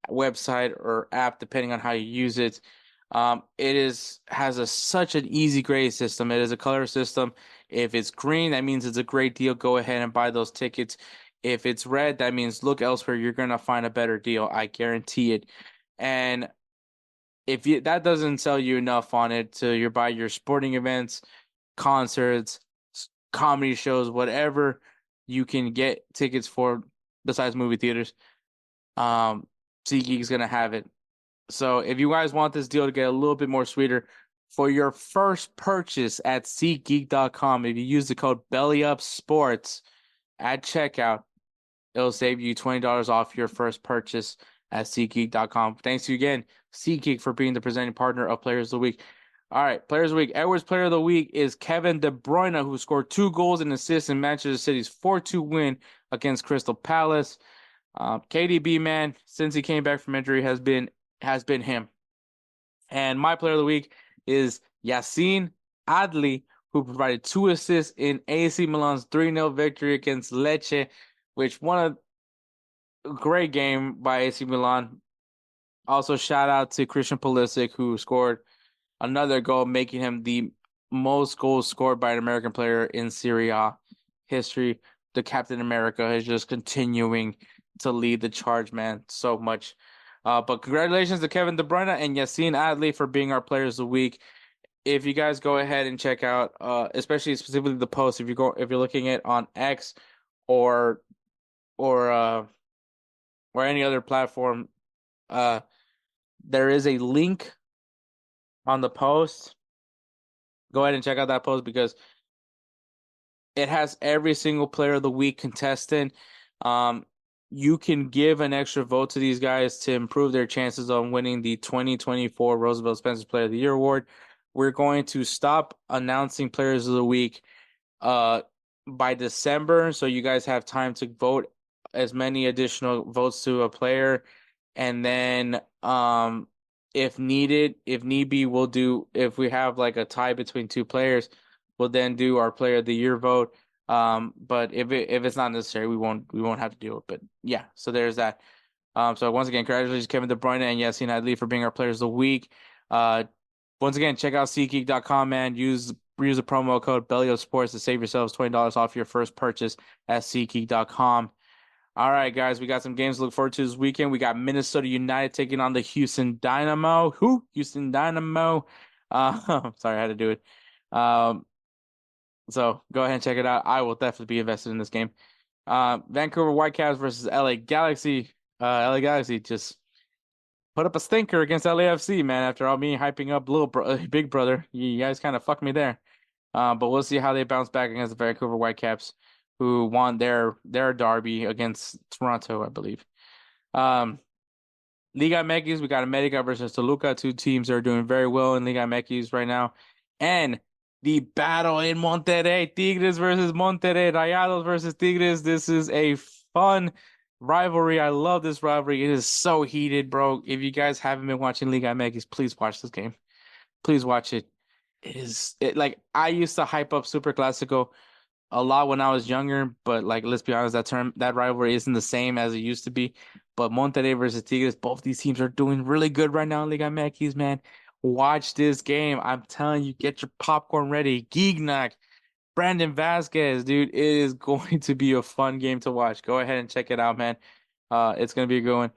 website or app, depending on how you use it. It has such an easy grade system. It is a color system. If it's green, that means it's a great deal. Go ahead and buy those tickets. If it's red, that means look elsewhere. You're gonna find a better deal. I guarantee it. And if that doesn't sell you enough on it to your buy your sporting events, concerts, comedy shows, whatever you can get tickets for besides movie theaters, SeatGeek is gonna have it. So if you guys want this deal to get a little bit more sweeter, for your first purchase at SeatGeek.com, if you use the code BellyUpSports at checkout, it'll save you $20 off your first purchase at SeatGeek.com. Thanks to you again, SeatGeek, for being the presenting partner of Players of the Week. All right, Players of the Week. Edwards' Player of the Week is Kevin De Bruyne, who scored 2 goals and assists in Manchester City's 4-2 win against Crystal Palace. KDB, man, since he came back from injury, has been him. And my Player of the Week is Yacine Adli, who provided 2 assists in AC Milan's 3-0 victory against Lecce, which won a great game by AC Milan. Also, shout out to Christian Pulisic, who scored another goal, making him the most goals scored by an American player in Serie A history. The Captain America is just continuing to lead the charge, man, so much. But congratulations to Kevin De Bruyne and Yacine Adli for being our Players of the Week. If you guys go ahead and check out, especially specifically the post, if you're looking at on X or any other platform, there is a link on the post. Go ahead and check out that post because it has every single Player of the Week contestant. You can give an extra vote to these guys to improve their chances on winning the 2024 Roosevelt Spencer Player of the Year award. We're going to stop announcing Players of the Week by December, so you guys have time to vote as many additional votes to a player. And then if need be, we'll do, if we have like a tie between 2 players, we'll then do our Player of the Year vote. But if it's not necessary, we won't have to do it. But yeah, so there's that. So once again, congratulations Kevin De Bruyne and Yacine Adli for being our Players of the Week. Once again, check out SeatGeek.com, man. Use the promo code BellyUpSports to save yourselves $20 off your first purchase at SeatGeek.com. All right, guys, we got some games to look forward to this weekend. We got Minnesota United taking on the Houston Dynamo. Houston Dynamo. Sorry, I had to do it. So go ahead and check it out. I will definitely be invested in this game. Vancouver Whitecaps versus LA Galaxy. LA Galaxy just put up a stinker against LAFC, man. After all me hyping up Big Brother, you guys kind of fucked me there. But we'll see how they bounce back against the Vancouver Whitecaps, who won their derby against Toronto, I believe. Liga MX, we got America versus Toluca, two teams that are doing very well in Liga MX right now. And the battle in Monterrey, Tigres versus Monterrey, Rayados versus Tigres. This is a fun rivalry. I love this rivalry. It is so heated, bro. If you guys haven't been watching Liga MX, please watch this game. Please watch it. Like I used to hype up Super Classico a lot when I was younger, but like let's be honest, that rivalry isn't the same as it used to be. But Monterrey versus Tigres, both these teams are doing really good right now in Liga MX, man. Watch this game. I'm telling you, get your popcorn ready. Gignac, Brandon Vasquez, dude, it is going to be a fun game to watch. Go ahead and check it out, man. It's gonna be a good one.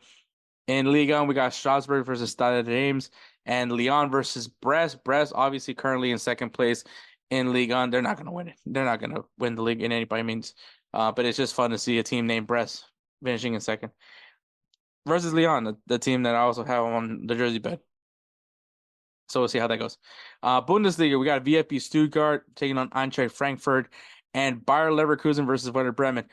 In Ligue 1, we got Strasbourg versus Stade Reims and Lyon versus Brest. Brest, obviously, currently in second place in Ligue 1. They're not going to win it. They're not going to win the league in any by means. But it's just fun to see a team named Brest finishing in second. Versus Lyon, the team that I also have on the jersey bed. So we'll see how that goes. Bundesliga, we got VfB Stuttgart taking on Eintracht Frankfurt and Bayer Leverkusen versus Werder Bremen.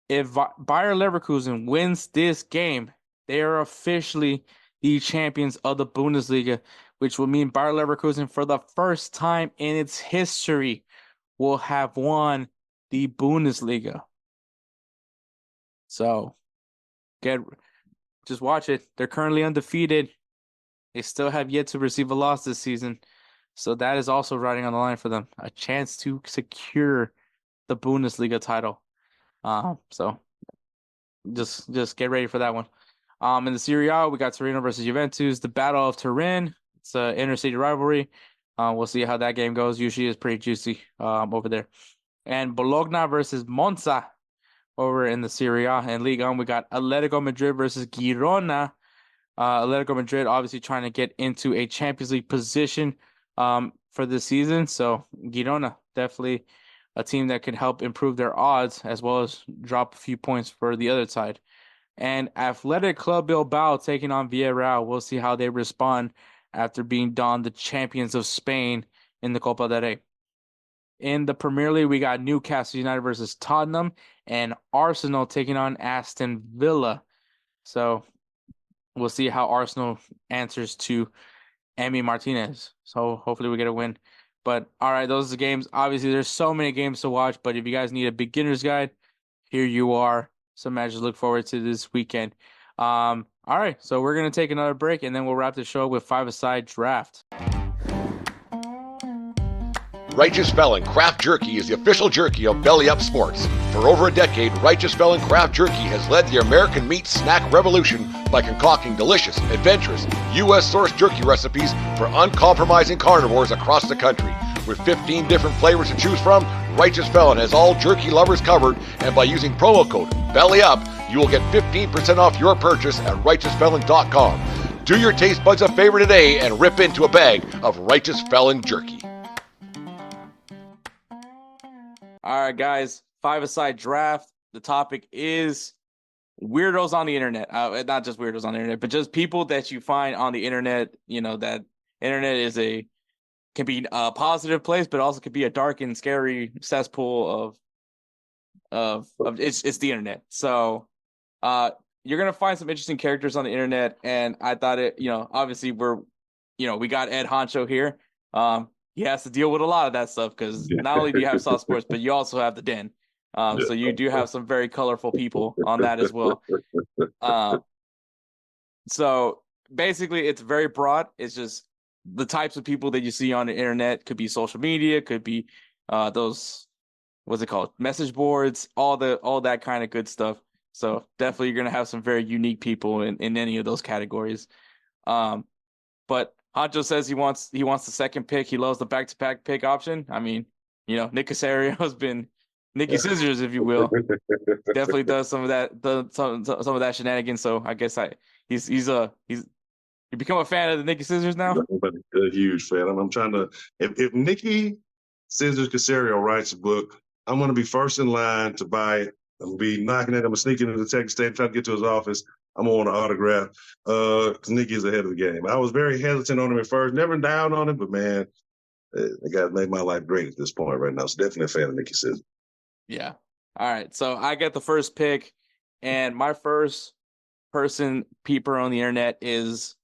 If Bayer Leverkusen wins this game, they are officially the champions of the Bundesliga, which will mean Bayer Leverkusen, for the first time in its history, will have won the Bundesliga. So, just watch it. They're currently undefeated. They still have yet to receive a loss this season. So that is also riding on the line for them. A chance to secure the Bundesliga title. So just get ready for that one. In the Serie A, we got Torino versus Juventus, the Battle of Turin. It's an intercity rivalry. We'll see how that game goes. Usually it's pretty juicy over there. And Bologna versus Monza over in the Serie A. And Ligue 1, we got Atletico Madrid versus Girona. Atletico Madrid obviously trying to get into a Champions League position for this season. So Girona, definitely a team that can help improve their odds as well as drop a few points for the other side. And Athletic Club Bilbao taking on Villarreal. We'll see how they respond after being donned the champions of Spain in the Copa del Rey. In the Premier League, we got Newcastle United versus Tottenham and Arsenal taking on Aston Villa. So we'll see how Arsenal answers to Emi Martinez. So hopefully we get a win. But all right, those are the games. Obviously, there's so many games to watch, but if you guys need a beginner's guide, here you are. Some matches to look forward to this weekend. All right, so we're going to take another break, and then we'll wrap the show with five-a-side draft. Righteous Felon Craft Jerky is the official jerky of Belly Up Sports. For over a decade, Righteous Felon Craft Jerky has led the American meat snack revolution by concocting delicious, adventurous, U.S.-sourced jerky recipes for uncompromising carnivores across the country. With 15 different flavors to choose from, Righteous Felon has all jerky lovers covered, and by using promo code BELLYUP, you will get 15% off your purchase at RighteousFelon.com. Do your taste buds a favor today and rip into a bag of Righteous Felon jerky. All right, guys, five-a-side draft. The topic is weirdos on the internet. Not just weirdos on the internet, but just people that you find on the internet. You know, that internet can be a positive place, but also can be a dark and scary cesspool of it's the internet. So you're gonna find some interesting characters on the internet, and I thought obviously we got Ed Honcho here. He has to deal with a lot of that stuff because not only do you have Soft Sports, but you also have the Den. So you do have some very colorful people on that as well. So basically, it's very broad. It's just the types of people that you see on the internet. Could be social media, could be those, what's it called, message boards, all that kind of good stuff. So definitely, you're gonna have some very unique people in any of those categories. But Honcho says he wants the second pick. He loves the back-to-back pick option. I mean, Nick Casario has been Nicky Scissors, if you will. Definitely does some of that, some of that shenanigans. So I guess he's you become a fan of the Nicky Scissors now. A huge fan. I'm trying to. If Nicky Scissors Casario writes a book, I'm going to be first in line to buy it. I'm going to be knocking at him, sneaking into the Texas State, trying to get to his office. I'm going to want an autograph because Nicky is ahead of the game. I was very hesitant on him at first, never down on him, but man, the guy made my life great at this point right now. So definitely a fan of Nicky Scissors. Yeah. All right. So I get the first pick, and my first person peeper on the internet is,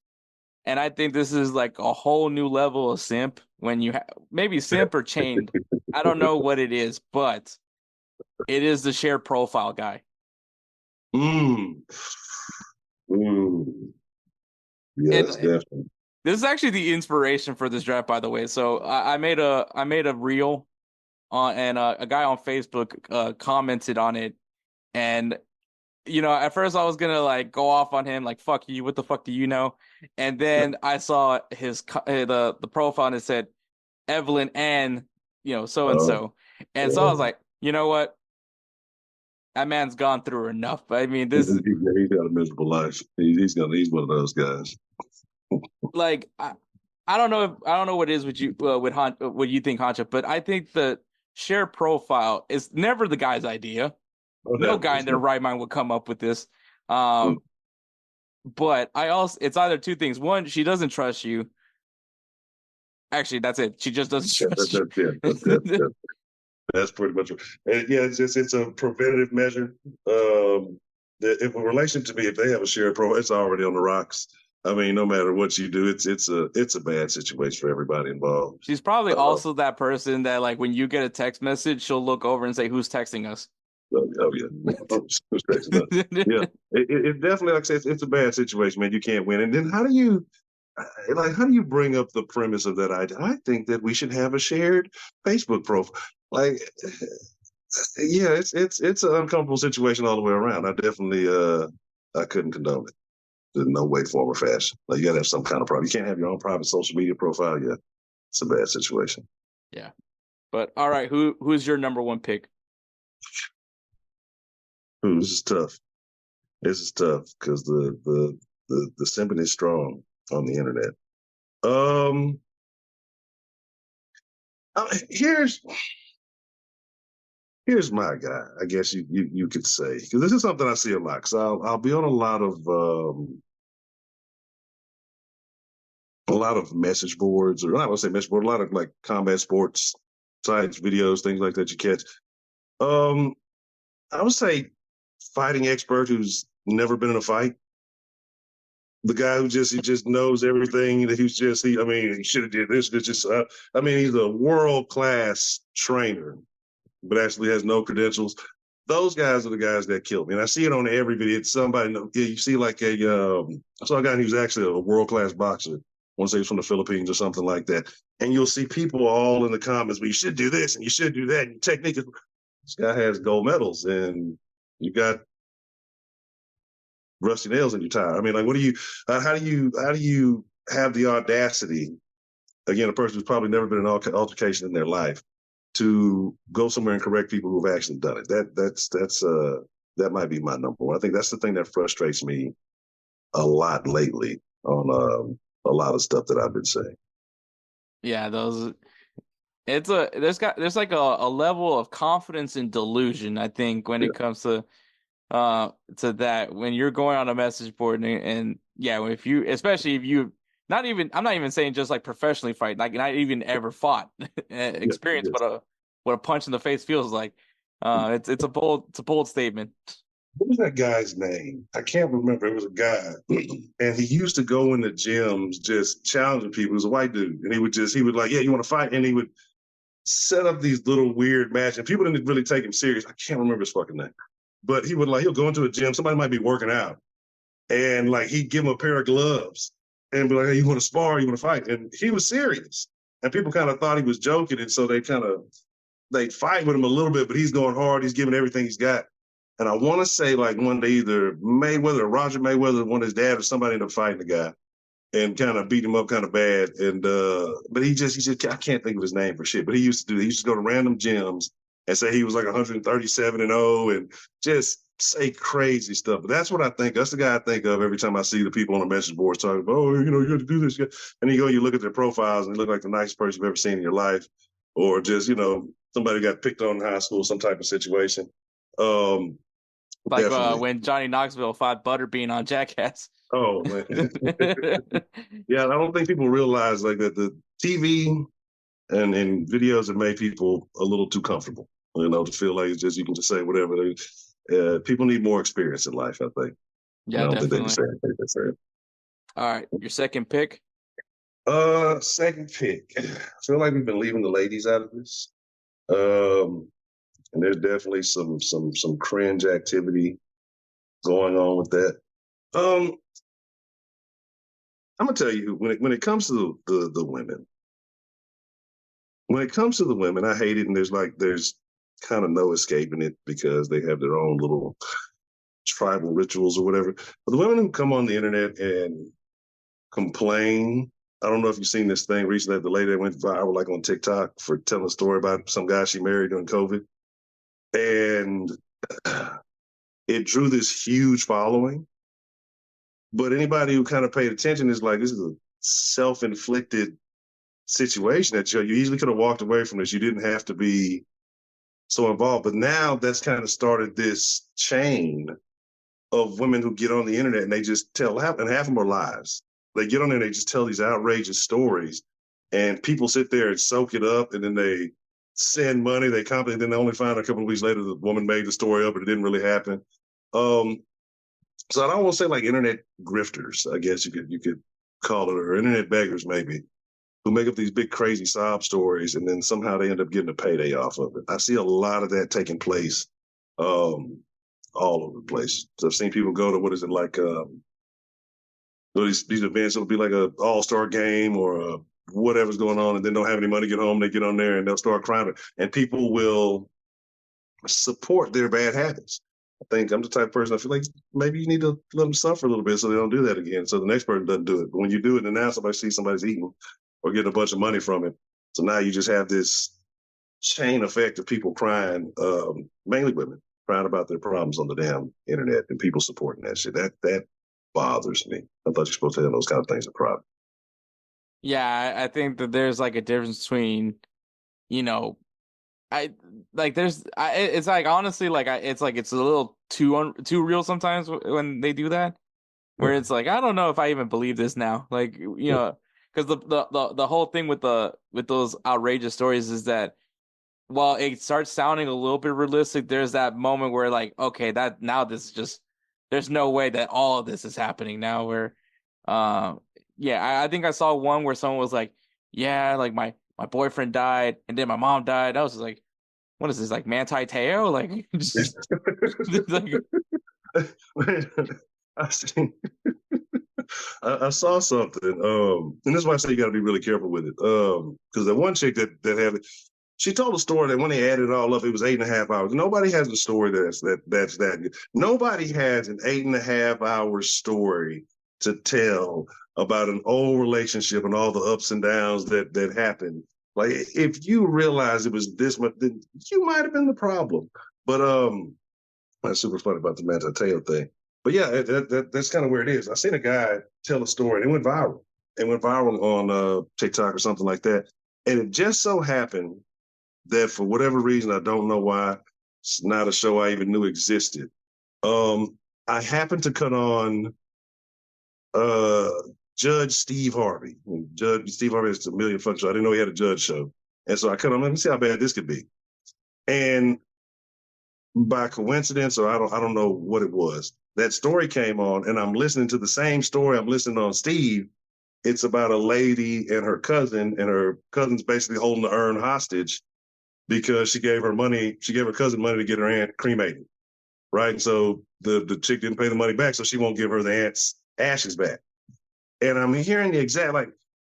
and I think this is like a whole new level of simp when you maybe simp or chained. I don't know what it is, but it is the shared profile guy. Yes, definitely. This is actually the inspiration for this draft, by the way. So I made a reel and a guy on Facebook commented on it, and at first I was gonna like go off on him, like fuck you, what the fuck do you know? And then I saw his the profile and it said Evelyn and so and so, and so I was like, you know what? That man's gone through enough. But I mean, this is he's got a miserable life. He's one of those guys. Like I don't know what it is with you with what you think, Honcho, but I think the share profile is never the guy's idea. No guy in their right mind would come up with this. But it's either two things. One, she doesn't trust you. Actually, that's it. She just doesn't trust you. That's pretty much it. And yeah, it's a preventative measure. If a relation to me, if they have a shared profile, it's already on the rocks. I mean, no matter what you do, it's a bad situation for everybody involved. She's probably also that person that, like, when you get a text message, she'll look over and say, "Who's texting us?" Oh yeah, who's texting us? Yeah, it definitely, like I said, it's a bad situation, man. You can't win. And then how do you bring up the premise of that idea? I think that we should have a shared Facebook profile. Like, yeah, it's an uncomfortable situation all the way around. I definitely I couldn't condone it. In no way, form, or fashion. Like, you gotta have some kind of problem. You can't have your own private social media profile. Yeah, it's a bad situation. Yeah, but all right, who's your number one pick? This is tough. This is tough because the symphony is strong on the internet. Here's my guy. I guess you could say, because this is something I see a lot. Because I'll be on a lot of message boards, or I would say message board, a lot of like combat sports sites, videos, things like that you catch. I would say fighting expert who's never been in a fight. The guy who just knows everything. That he should have did this. He's a world-class trainer, but actually has no credentials. Those guys are the guys that kill me. And I see it on every video. It's somebody, you see like I saw a guy who's actually a world-class boxer. I want to say he's from the Philippines or something like that. And you'll see people all in the comments, but you should do this and you should do that. And your technique is, this guy has gold medals and you got rusty nails in your tire. I mean, like, how do you have the audacity, again, a person who's probably never been in an altercation in their life, to go somewhere and correct people who've actually done it? That might be my number one. I think that's the thing that frustrates me a lot lately on a lot of stuff that I've been saying. Yeah, there's like a level of confidence and delusion, I think, when it comes to that, when you're going on a message board and especially if you I'm not even saying just like professionally fight, like not even ever fought, experience what a punch in the face feels like. It's a bold statement. What was that guy's name? I can't remember. It was a guy, and he used to go in the gyms just challenging people. He was a white dude, and he would like, yeah, you want to fight? And he would set up these little weird matches, and people didn't really take him serious. I can't remember his fucking name, but he'll go into a gym. Somebody might be working out, and like he'd give him a pair of gloves and be like, hey, you want to spar? You want to fight? And he was serious, and people kind of thought he was joking, and so they fight with him a little bit, but he's going hard. He's giving everything he's got. And I want to say, like, one day either Mayweather or Roger Mayweather, one of his dad or somebody ended up fighting the guy. and kind of beat him up kind of bad. And but he just I can't think of his name for shit. But he used to go to random gyms and say he was like 137-0 and just say crazy stuff. But that's what I think. That's the guy I think of every time I see the people on the message boards talking about, oh, you got to do this. And you look at their profiles and they look like the nicest person you've ever seen in your life, or just somebody got picked on in high school, some type of situation. Like when Johnny Knoxville fought Butterbean on Jackass. Oh man. Yeah, I don't think people realize like that the TV and videos have made people a little too comfortable. To feel like it's just you can just say whatever. People need more experience in life, I think. Yeah, I don't definitely. think they say it. All right, your second pick. Second pick. I feel like we've been leaving the ladies out of this. And there's definitely some cringe activity going on with that. I'm gonna tell you when it comes to the women. When it comes to the women, I hate it, and there's kind of no escaping it because they have their own little tribal rituals or whatever. But the women who come on the internet and complain, I don't know if you've seen this thing recently. The lady that went viral like on TikTok for telling a story about some guy she married during COVID. And it drew this huge following. But anybody who kind of paid attention is like, this is a self-inflicted situation that you easily could have walked away from this. You didn't have to be so involved. But now that's kind of started this chain of women who get on the internet and they just tell, and half of them are lies. They get on there and they just tell these outrageous stories, and people sit there and soak it up, and then they send money, they comment, and then they only find a couple of weeks later the woman made the story up, but it didn't really happen. So I don't want to say like internet grifters, I guess you could call it, or internet beggars maybe, who make up these big crazy sob stories, and then somehow they end up getting a payday off of it. I see a lot of that taking place all over the place. So I've seen people go to these events. It'll be like a all-star game or whatever's going on, and then don't have any money to get home. They get on there and they'll start crying, and people will support their bad habits. I think I'm the type of person I feel like maybe you need to let them suffer a little bit so they don't do that again. So the next person doesn't do it. But when you do it, and now somebody sees somebody's eating or getting a bunch of money from it, so now you just have this chain effect of people crying, mainly women, crying about their problems on the damn internet and people supporting that shit. That bothers me. I thought you're supposed to have those kind of things in private. Yeah, I think that there's like a difference between, it's like honestly like it's a little too real sometimes when they do that, where it's like I don't know if I even believe this now, like because the whole thing with those outrageous stories is that while it starts sounding a little bit realistic, there's that moment where like okay, that now this is just there's no way that all of this is happening now. Where I think I saw one where someone was like, yeah, like my boyfriend died and then my mom died. I was just like, what is this, like Manti Te'o? Like, just, I saw something, and this is why I say you got to be really careful with it. Because the one chick that had it, she told a story that when they added it all up, it was 8.5 hours. Nobody has a story that's that good. Nobody has an 8.5 hour story to tell about an old relationship and all the ups and downs that happened. Like, if you realize it was this much, then you might have been the problem. But that's super funny about the Manti Te'o thing. But yeah, that's kind of where it is. I seen a guy tell a story, and it went viral. It went viral on TikTok or something like that. And it just so happened that for whatever reason, I don't know why, it's not a show I even knew existed. I happened to cut on Judge Steve Harvey. And Judge Steve Harvey is a million fucking show. I didn't know he had a judge show. And so I cut on, let me see how bad this could be. And by coincidence, or I don't know what it was, that story came on, and I'm listening to the same story I'm listening on Steve. It's about a lady and her cousin, and her cousin's basically holding the urn hostage because she gave her cousin money to get her aunt cremated, right? And so the chick didn't pay the money back, so she won't give her the aunt's ashes back. And I'm hearing the exact, like,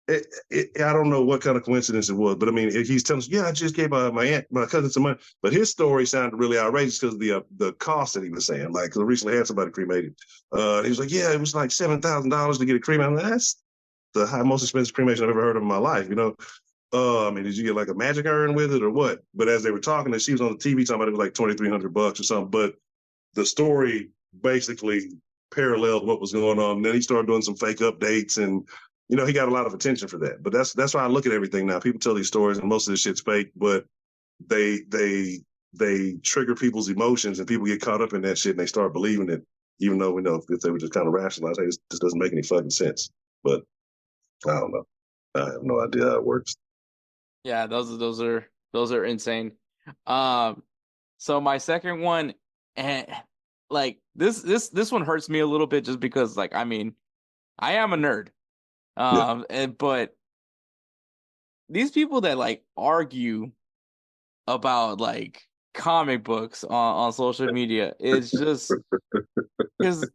I don't know what kind of coincidence it was, but I mean, he's telling us, yeah, I just gave my cousin some money. But his story sounded really outrageous because of the cost that he was saying. Like, I recently had somebody cremated. He was like, yeah, it was like $7,000 to get it cremated. Like, the most expensive cremation I've ever heard of in my life. I mean, did you get like a magic urn with it or what? But as they were talking, and she was on the TV talking about it was like $2,300 or something. But the story basically paralleled what was going on. And then he started doing some fake updates, and he got a lot of attention for that. But that's why I look at everything now. People tell these stories, and most of this shit's fake, but they trigger people's emotions, and people get caught up in that shit, and they start believing it, even though we know if they would just kind of rationalize, hey, this doesn't make any fucking sense. But I don't know. I have no idea how it works. Yeah, those are insane. So my second one, and like this one hurts me a little bit just because, like, I mean, I am a nerd. But these people that like argue about like comic books on social media, it's just because,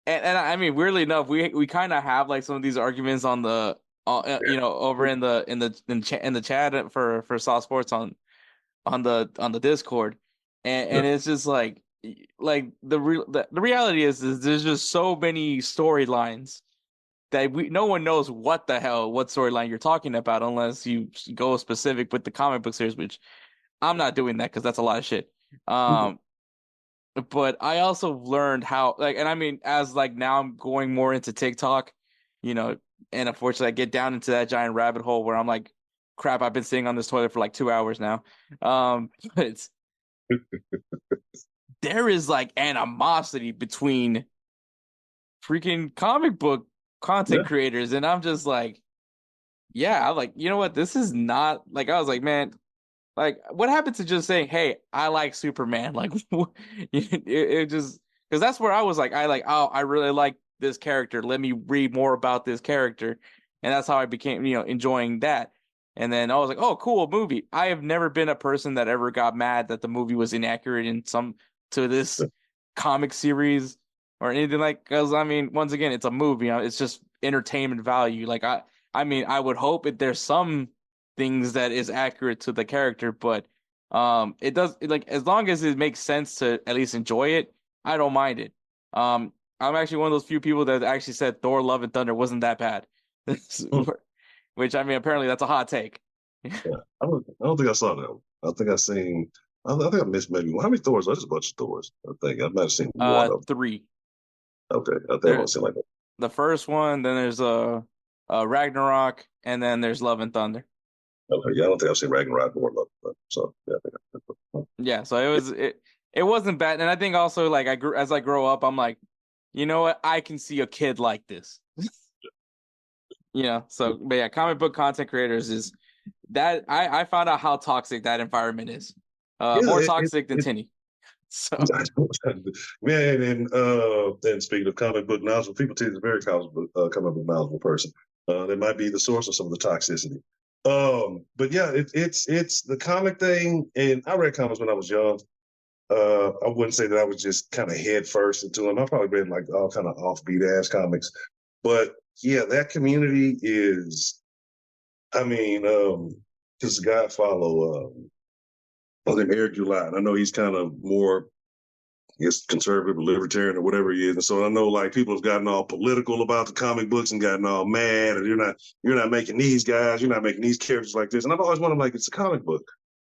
and I mean, weirdly enough, we kind of have like some of these arguments on the over in the chat for Saw Sports on the Discord, and it's just like the reality is there's just so many storylines that no one knows what storyline you're talking about unless you go specific with the comic book series, which I'm not doing that because that's a lot of shit. But I also learned how, like, and I mean, as like now I'm going more into TikTok, and unfortunately I get down into that giant rabbit hole where I'm like, crap, I've been sitting on this toilet for like 2 hours now. But there is like animosity between freaking comic book content creators, and I'm just like, yeah, I'm like, you know what? This is not like, I was like, man, like, what happened to just saying, hey, I like Superman? Like, it just, because that's where I was like, I really like this character. Let me read more about this character. And that's how I became, enjoying that. And then I was like, oh, cool, movie. I have never been a person that ever got mad that the movie was inaccurate to this comic series or anything, like, because I mean, once again, it's a movie. It's just entertainment value. Like, I mean, I would hope there's some things that is accurate to the character, but it does, like, as long as it makes sense to at least enjoy it, I don't mind it. I'm actually one of those few people that actually said Thor: Love and Thunder wasn't that bad. Which, I mean, apparently that's a hot take. Yeah, I don't think I saw that one. I think I missed maybe how many Thors? There's a bunch of Thors. I think I might have seen one of them. 3. Okay, I think I've seen like that. The first one, then there's Ragnarok, and then there's Love and Thunder. Okay, yeah, I don't think I've seen Ragnarok or Love, so yeah. Yeah, so it wasn't bad, and I think also, like, as I grow up, I'm like, you know what, I can see a kid like this. So, but yeah, comic book content creators is that I found out how toxic that environment is. More toxic than Tinny. So man, and speaking of comic book knowledgeable people, Tinny's a very comic book knowledgeable person. That might be the source of some of the toxicity. But yeah, it's the comic thing, and I read comics when I was young. I wouldn't say that I was just kind of head first into them. I probably read like all kind of offbeat ass comics, but yeah, that community is. I mean, because the guy I follow, I think Eric July, and I know he's kind of more, I guess, conservative or libertarian or whatever he is. And so I know like people have gotten all political about the comic books and gotten all mad, and you're not making these guys, you're not making these characters like this. And I've always wondered, like, it's a comic book.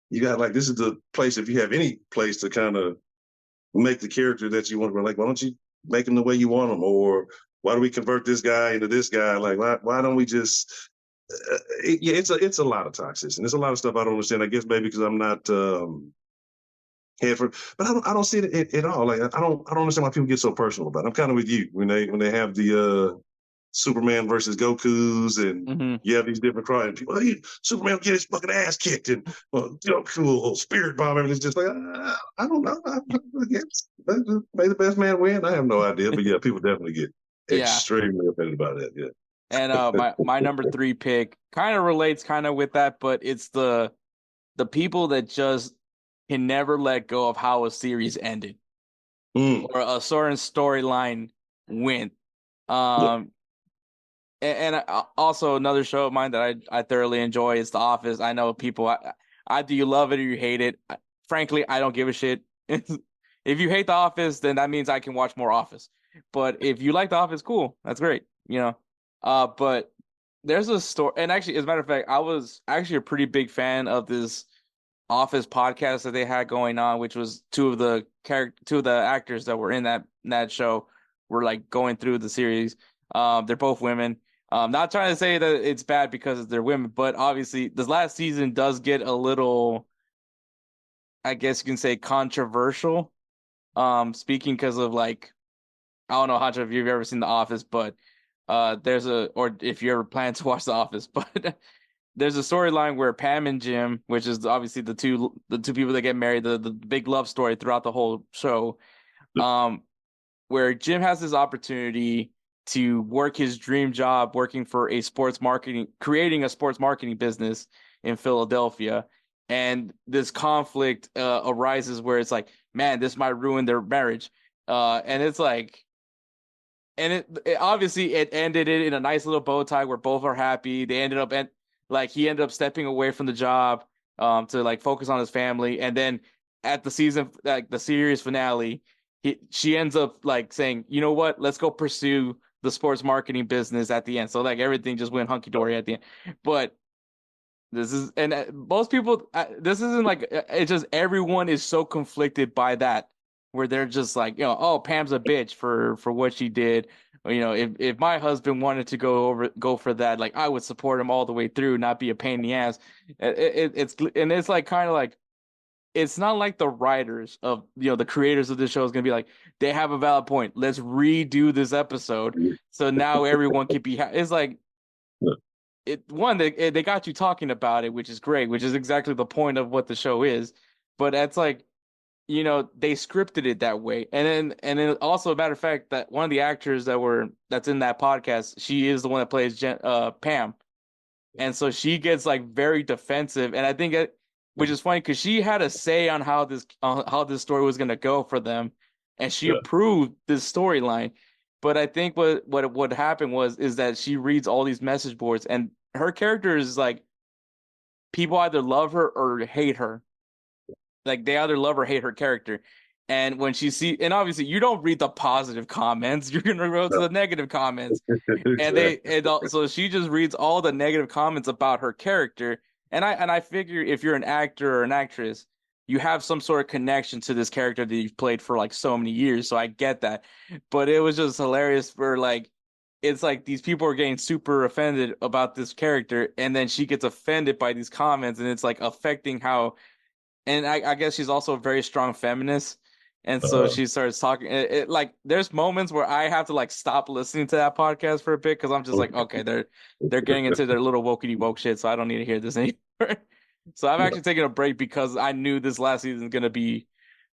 You got like, this is the place, if you have any place to kind of make the character that you want to, like, why don't you make them the way you want them? Or why do we convert this guy into this guy? Like, why don't we just, it's a lot of toxicity. There's a lot of stuff I don't understand. I guess maybe because I'm not head for, but I don't see it at all. Like, I don't understand why people get so personal about it. I'm kind of with you when they have the Superman versus Goku's, and you have these different crying people. Hey, Superman will get his fucking ass kicked, and Goku will spirit bomb him. And it's just like, I don't know. I guess may the best man win. I have no idea, but yeah, people definitely get extremely offended about that. Yeah. And my number 3 pick kind of relates with that, but it's the people that just can never let go of how a series ended or a certain storyline went. And also another show of mine that I thoroughly enjoy is The Office. I know people, either you love it or you hate it. Frankly, I don't give a shit. If you hate The Office, then that means I can watch more Office. But if you like The Office, cool, that's great. But there's a story, and actually, as a matter of fact, I was actually a pretty big fan of this Office podcast that they had going on, which was two of the actors that were in that show were like going through the series. They're both women. Not trying to say that it's bad because they're women, but obviously this last season does get a little, I guess you can say, controversial. Speaking because of like, I don't know, Hancho, if you've ever seen The Office, but or if you ever plan to watch The Office, but there's a storyline where Pam and Jim, which is obviously the two people that get married, the big love story throughout the whole show, where Jim has this opportunity to work his dream job working for creating a sports marketing business in Philadelphia. And this conflict arises where it's like, man, this might ruin their marriage. And it's like, and it obviously it ended it in a nice little bow tie where both are happy. They ended up he ended up stepping away from the job to like focus on his family. And then at the season, like the series finale, she ends up like saying, you know what, let's go pursue the sports marketing business at the end. So like everything just went hunky dory at the end. But this is, and most people, this isn't like, it's just everyone is so conflicted by that, where they're just like, oh, Pam's a bitch for what she did. Or, if my husband wanted to go for that, like I would support him all the way through, not be a pain in the ass. It's like kind of like, it's not like the writers of, the creators of this show is going to be like, they have a valid point. Let's redo this episode. So now everyone can be, it's like, they got you talking about it, which is great, which is exactly the point of what the show is. But that's like, they scripted it that way. And then also, a matter of fact, that one of the actors that's in that podcast, she is the one that plays Pam. And so she gets like very defensive. And I think which is funny because she had a say on how this story was going to go for them. And she approved this storyline. But I think what happened is that she reads all these message boards, and her character is like, people either love her or hate her. Like they either love or hate her character. And when and obviously you don't read the positive comments, you're gonna go to the negative comments. So she just reads all the negative comments about her character. And I figure if you're an actor or an actress, you have some sort of connection to this character that you've played for like so many years. So I get that. But it was just hilarious for like, it's like these people are getting super offended about this character, and then she gets offended by these comments, and it's like affecting how. And I guess she's also a very strong feminist. And so she starts talking. Like there's moments where I have to like stop listening to that podcast for a bit because I'm just like, okay, they're getting into their little wokey woke shit, so I don't need to hear this anymore. So I've actually taken a break because I knew this last season is gonna be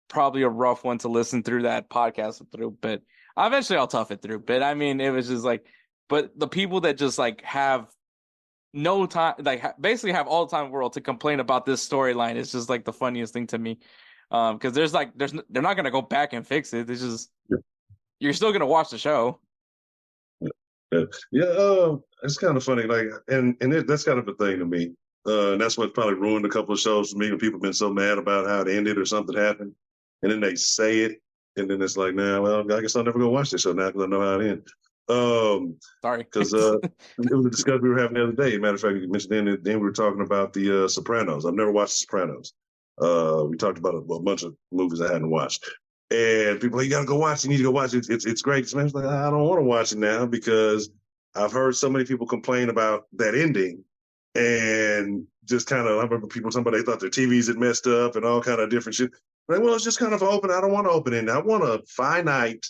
probably a rough one to listen through that podcast through. But eventually I'll tough it through. But I mean, it was just like, but the people that just like have no time, like basically have all the time in the world to complain about this storyline. It's just like the funniest thing to me, because they're not gonna go back and fix it. It's just you're still gonna watch the show. It's kind of funny, like, and that's kind of a thing to me. And that's what probably ruined a couple of shows for me when people have been so mad about how it ended or something happened, and then they say it, and then it's like, nah, well, I guess I'll never go watch this show now because I know how it ends. Sorry, because it was a discussion we were having the other day. Matter of fact, you mentioned then we were talking about the Sopranos. I've never watched the Sopranos. We talked about a bunch of movies I hadn't watched, and people are like, you gotta go watch. You need to go watch it. It's great. So I was like, I don't want to watch it now because I've heard so many people complain about that ending, and just kind of, I remember people talking about they thought their TVs had messed up and all kind of different shit. But well, it's just kind of open. I don't want to open it. I want a finite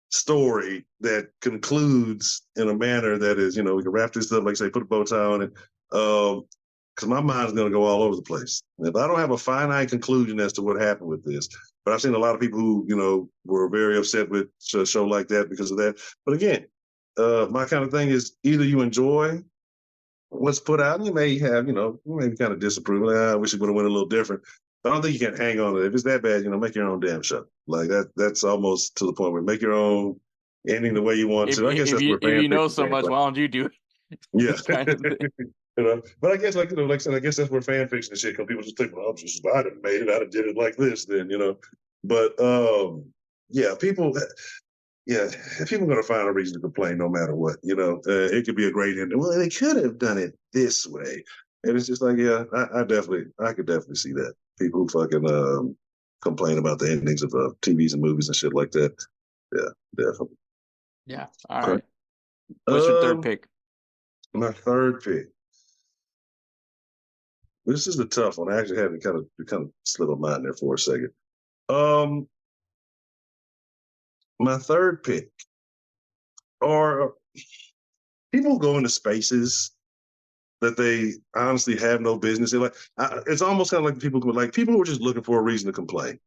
story that concludes in a manner that is, we can wrap this up, like say, put a bow tie on it. Because my mind's going to go all over the place. If I don't have a finite conclusion as to what happened with this, but I've seen a lot of people who, were very upset with a show like that because of that. But again, my kind of thing is either you enjoy what's put out, and you may have, you may be kind of disapprove. Like, I wish it would have went a little different. But I don't think you can hang on to it. If it's that bad, make your own damn show. Like that's almost to the point where make your own ending the way you want to. I guess that's where if you know so much, why don't you do it? Yeah. Kind of but I guess like I said, I guess that's where fan fiction and shit come. People just think, well, if I'd have made it, I'd have did it like this then, But yeah, people yeah, people are going to find a reason to complain no matter what. It could be a great ending. Well, they could have done it this way. And it's just like, yeah, I could definitely see that. People who fucking complain about the endings of TVs and movies and shit like that. Yeah, definitely. Yeah. All right. What's your third pick? My third pick. This is the tough one. I actually had to kind of slip a mind there for a second. My third pick are people who go into spaces that they honestly have no business in. It's almost kind of like people who are just looking for a reason to complain.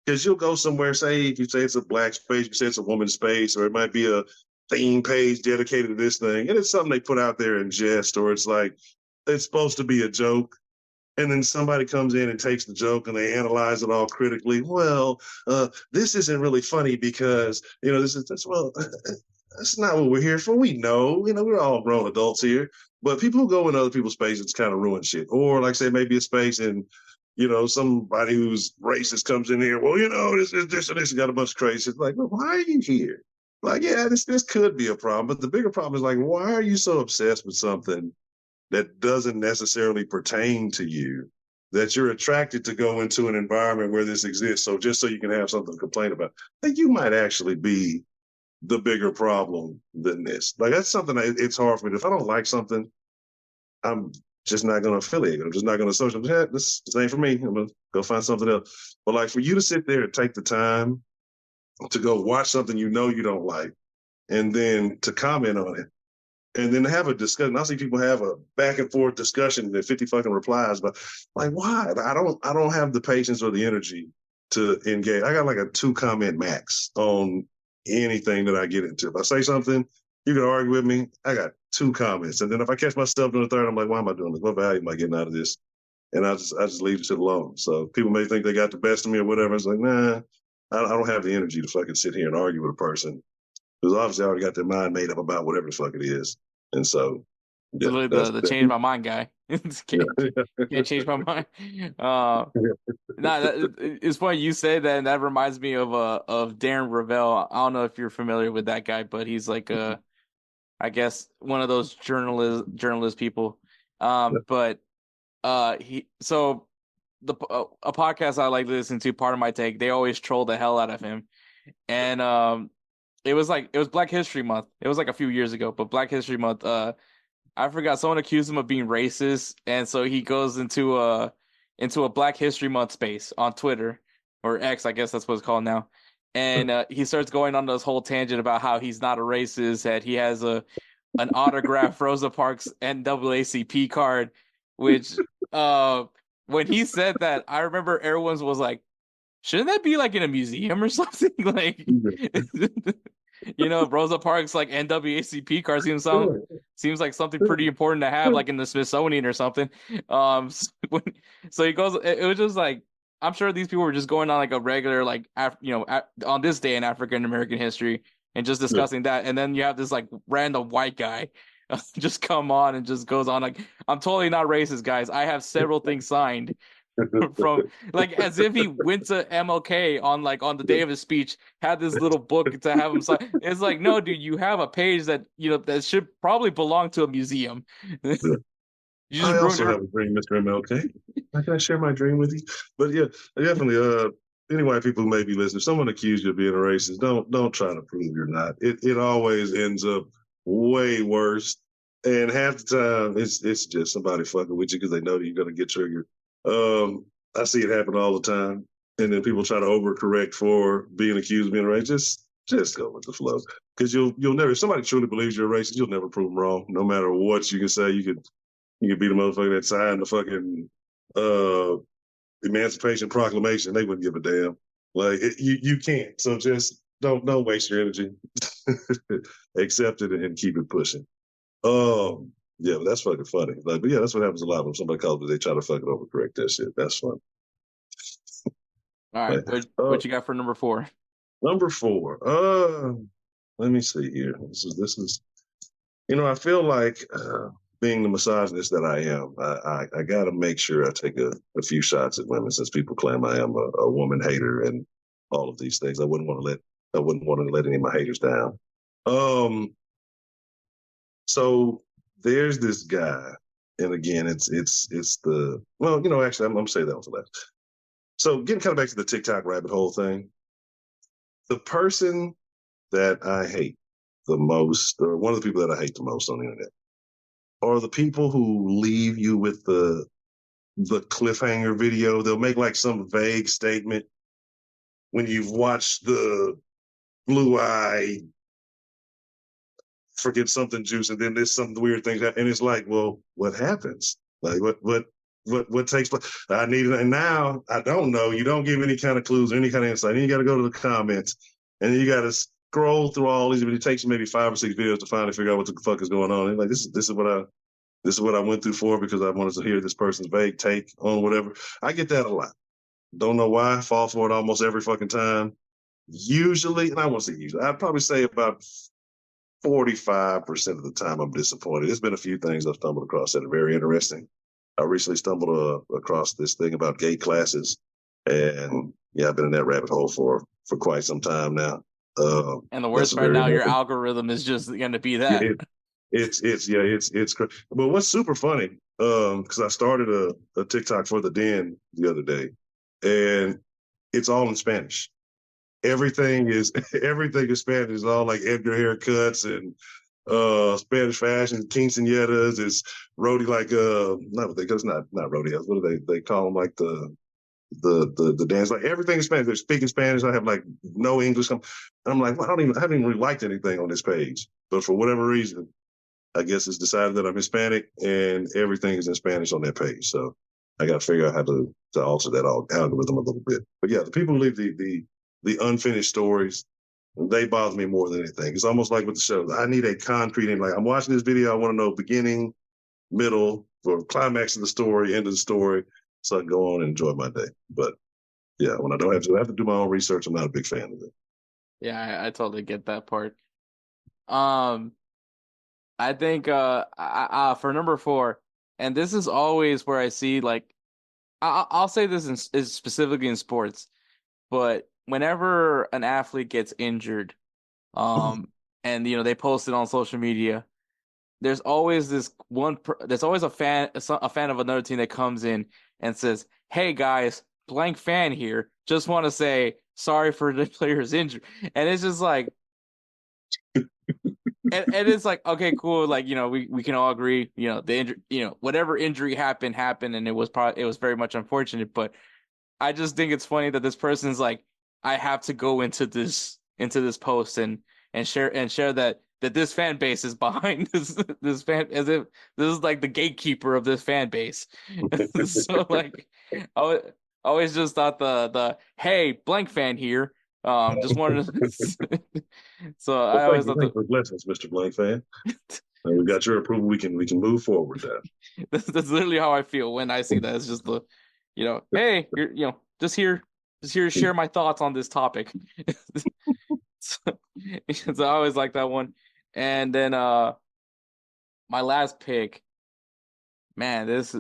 Because you'll go somewhere, if you say it's a black space, you say it's a woman's space, or it might be a theme page dedicated to this thing, and it's something they put out there in jest, or it's like it's supposed to be a joke. And then somebody comes in and takes the joke and they analyze it all critically. Well, this isn't really funny because, that's not what we're here for. We know, we're all grown adults here. But people who go in other people's spaces kind of ruin shit. Or like say maybe a space and, somebody who's racist comes in here. Well, this and this got a bunch of crazy. It's like, well, why are you here? Like, yeah, this could be a problem. But the bigger problem is like, why are you so obsessed with something that doesn't necessarily pertain to you, that you're attracted to go into an environment where this exists, so just so you can have something to complain about? I think you might actually be the bigger problem than this. Like, that's something it's hard for me. If I don't like something, I'm just not going to affiliate. I'm just not going to associate. This ain't for me. I'm going to go find something else. But like for you to sit there and take the time to go watch something you don't like, and then to comment on it, and then have a discussion. I see people have a back and forth discussion and 50 fucking replies, but like, why? I don't have the patience or the energy to engage. I got like a 2-comment max on anything that I get into. If I say something, you can argue with me. I got 2 comments. And then if I catch myself doing the third, I'm like, why am I doing this? What value am I getting out of this? And I just leave the shit alone. So people may think they got the best of me or whatever. It's like, nah, I don't have the energy to fucking sit here and argue with a person. Because obviously I already got their mind made up about whatever the fuck it is. And so, yeah, literally the change my mind guy. can't change my mind. It's funny you say that, and that reminds me of Darren Ravel. I don't know if you're familiar with that guy, but he's like I guess one of those journalist people. But a podcast I like to listen to, Part of My Take, they always troll the hell out of him, and it was Black History Month. It was like a few years ago, but Black History Month. I forgot, someone accused him of being racist, and so he goes into a Black History Month space on Twitter or X, I guess that's what it's called now. And he starts going on this whole tangent about how he's not a racist, that he has an autographed Rosa Parks NAACP card, which when he said that, I remember everyone was like, shouldn't that be like in a museum or something? Like, Rosa Parks like NAACP card seems like something pretty important to have, like in the Smithsonian or something. So he goes. It was just like, I'm sure these people were just going on like a regular like on this day in African American history and just discussing that, and then you have this like random white guy just come on and just goes on like, I'm totally not racist, guys. I have several things signed from, like, as if he went to MLK on the day of his speech, had this little book to have him sign. It's like, no, dude, you have a page that that should probably belong to a museum. I also have a dream, Mr. MLK. Can I share my dream with you? But yeah, definitely. Any white people who may be listening, if someone accused you of being a racist, don't try to prove you're not. It always ends up way worse, and half the time it's just somebody fucking with you because they know that you're gonna get triggered. I see it happen all the time, and then people try to overcorrect for being accused of being racist. Just go with the flow, because you'll never. If somebody truly believes you're a racist, you'll never prove them wrong. No matter what you can say, you could be the motherfucker that signed the fucking Emancipation Proclamation. They wouldn't give a damn. Like you can't. So just don't waste your energy. Accept it and keep it pushing. Yeah, but that's fucking funny. Like, but yeah, that's what happens a lot when somebody calls me. They try to fucking overcorrect that shit. That's fun. All right, what you got for number 4? Number 4. Let me see here. This is. I feel like being the misogynist that I am, I got to make sure I take a few shots at women, since people claim I am a woman hater and all of these things. I wouldn't want to let I wouldn't want to let any of my haters down. So there's this guy, and again, it's the actually, I'm gonna say that one for last. So getting kind of back to the TikTok rabbit hole thing, the person that I hate the most, or one of the people that I hate the most on the internet, are the people who leave you with the cliffhanger video. They'll make like some vague statement when you've watched the Blue Eye, forget something juice, and then there's some weird things, and it's like, well, what happens? Like what takes place? I need it, and now I don't know. You don't give any kind of clues or any kind of insight. Then you got to go to the comments, and then you got to scroll through all these. But it takes you maybe 5 or 6 videos to finally figure out what the fuck is going on. And like this is what I went through for because I wanted to hear this person's vague take on whatever. I get that a lot. Don't know why. Fall for it almost every fucking time. Usually, and I won't say usually, I'd probably say about 45% of the time I'm disappointed. There's been a few things I've stumbled across that are very interesting. I recently stumbled across this thing about gay classes, and yeah, I've been in that rabbit hole for quite some time now. And the worst part now, your algorithm is just going to be that. It's but what's super funny, because I started a TikTok for the Den the other day, and it's all in Spanish. Everything is Spanish. It's all like Edgar haircuts and Spanish fashion, quinceañeras. It's rodi like it's not rodeos. What do they call them? Like the dance, like everything is Spanish. They're speaking Spanish. I have like no English. And I'm like, well, I haven't even really liked anything on this page, but for whatever reason, I guess it's decided that I'm Hispanic and everything is in Spanish on that page. So I got to figure out how to alter that algorithm a little bit. But yeah, the people who leave the unfinished stories, they bother me more than anything. It's almost like with the show. I need a concrete, and like I'm watching this video, I want to know beginning, middle, or climax of the story, end of the story, so I can go on and enjoy my day. But yeah, when I don't have to do my own research, I'm not a big fan of it. Yeah, I totally get that part. I think for number 4, and this is always where I see like I'll say this is specifically in sports, but whenever an athlete gets injured, and they post it on social media, there's always this there's always a fan of another team that comes in and says, "Hey guys, blank fan here. Just want to say sorry for the player's injury." And it's just like, and it's like, okay, cool. Like, we can all agree, the injury, whatever injury happened, and it was very much unfortunate. But I just think it's funny that this person's like, I have to go into this post and share that this fan base is behind this fan, as if this is like the gatekeeper of this fan base. So like, I always just thought the hey, blank fan here. Just wanted to. So I always thought thanks for blessings, Mr. Blank fan. We got your approval. We can move forward now. That's literally how I feel when I see that. It's just the, hey, you're just here to share my thoughts on this topic. So I always like that one. And then my last pick, man, this.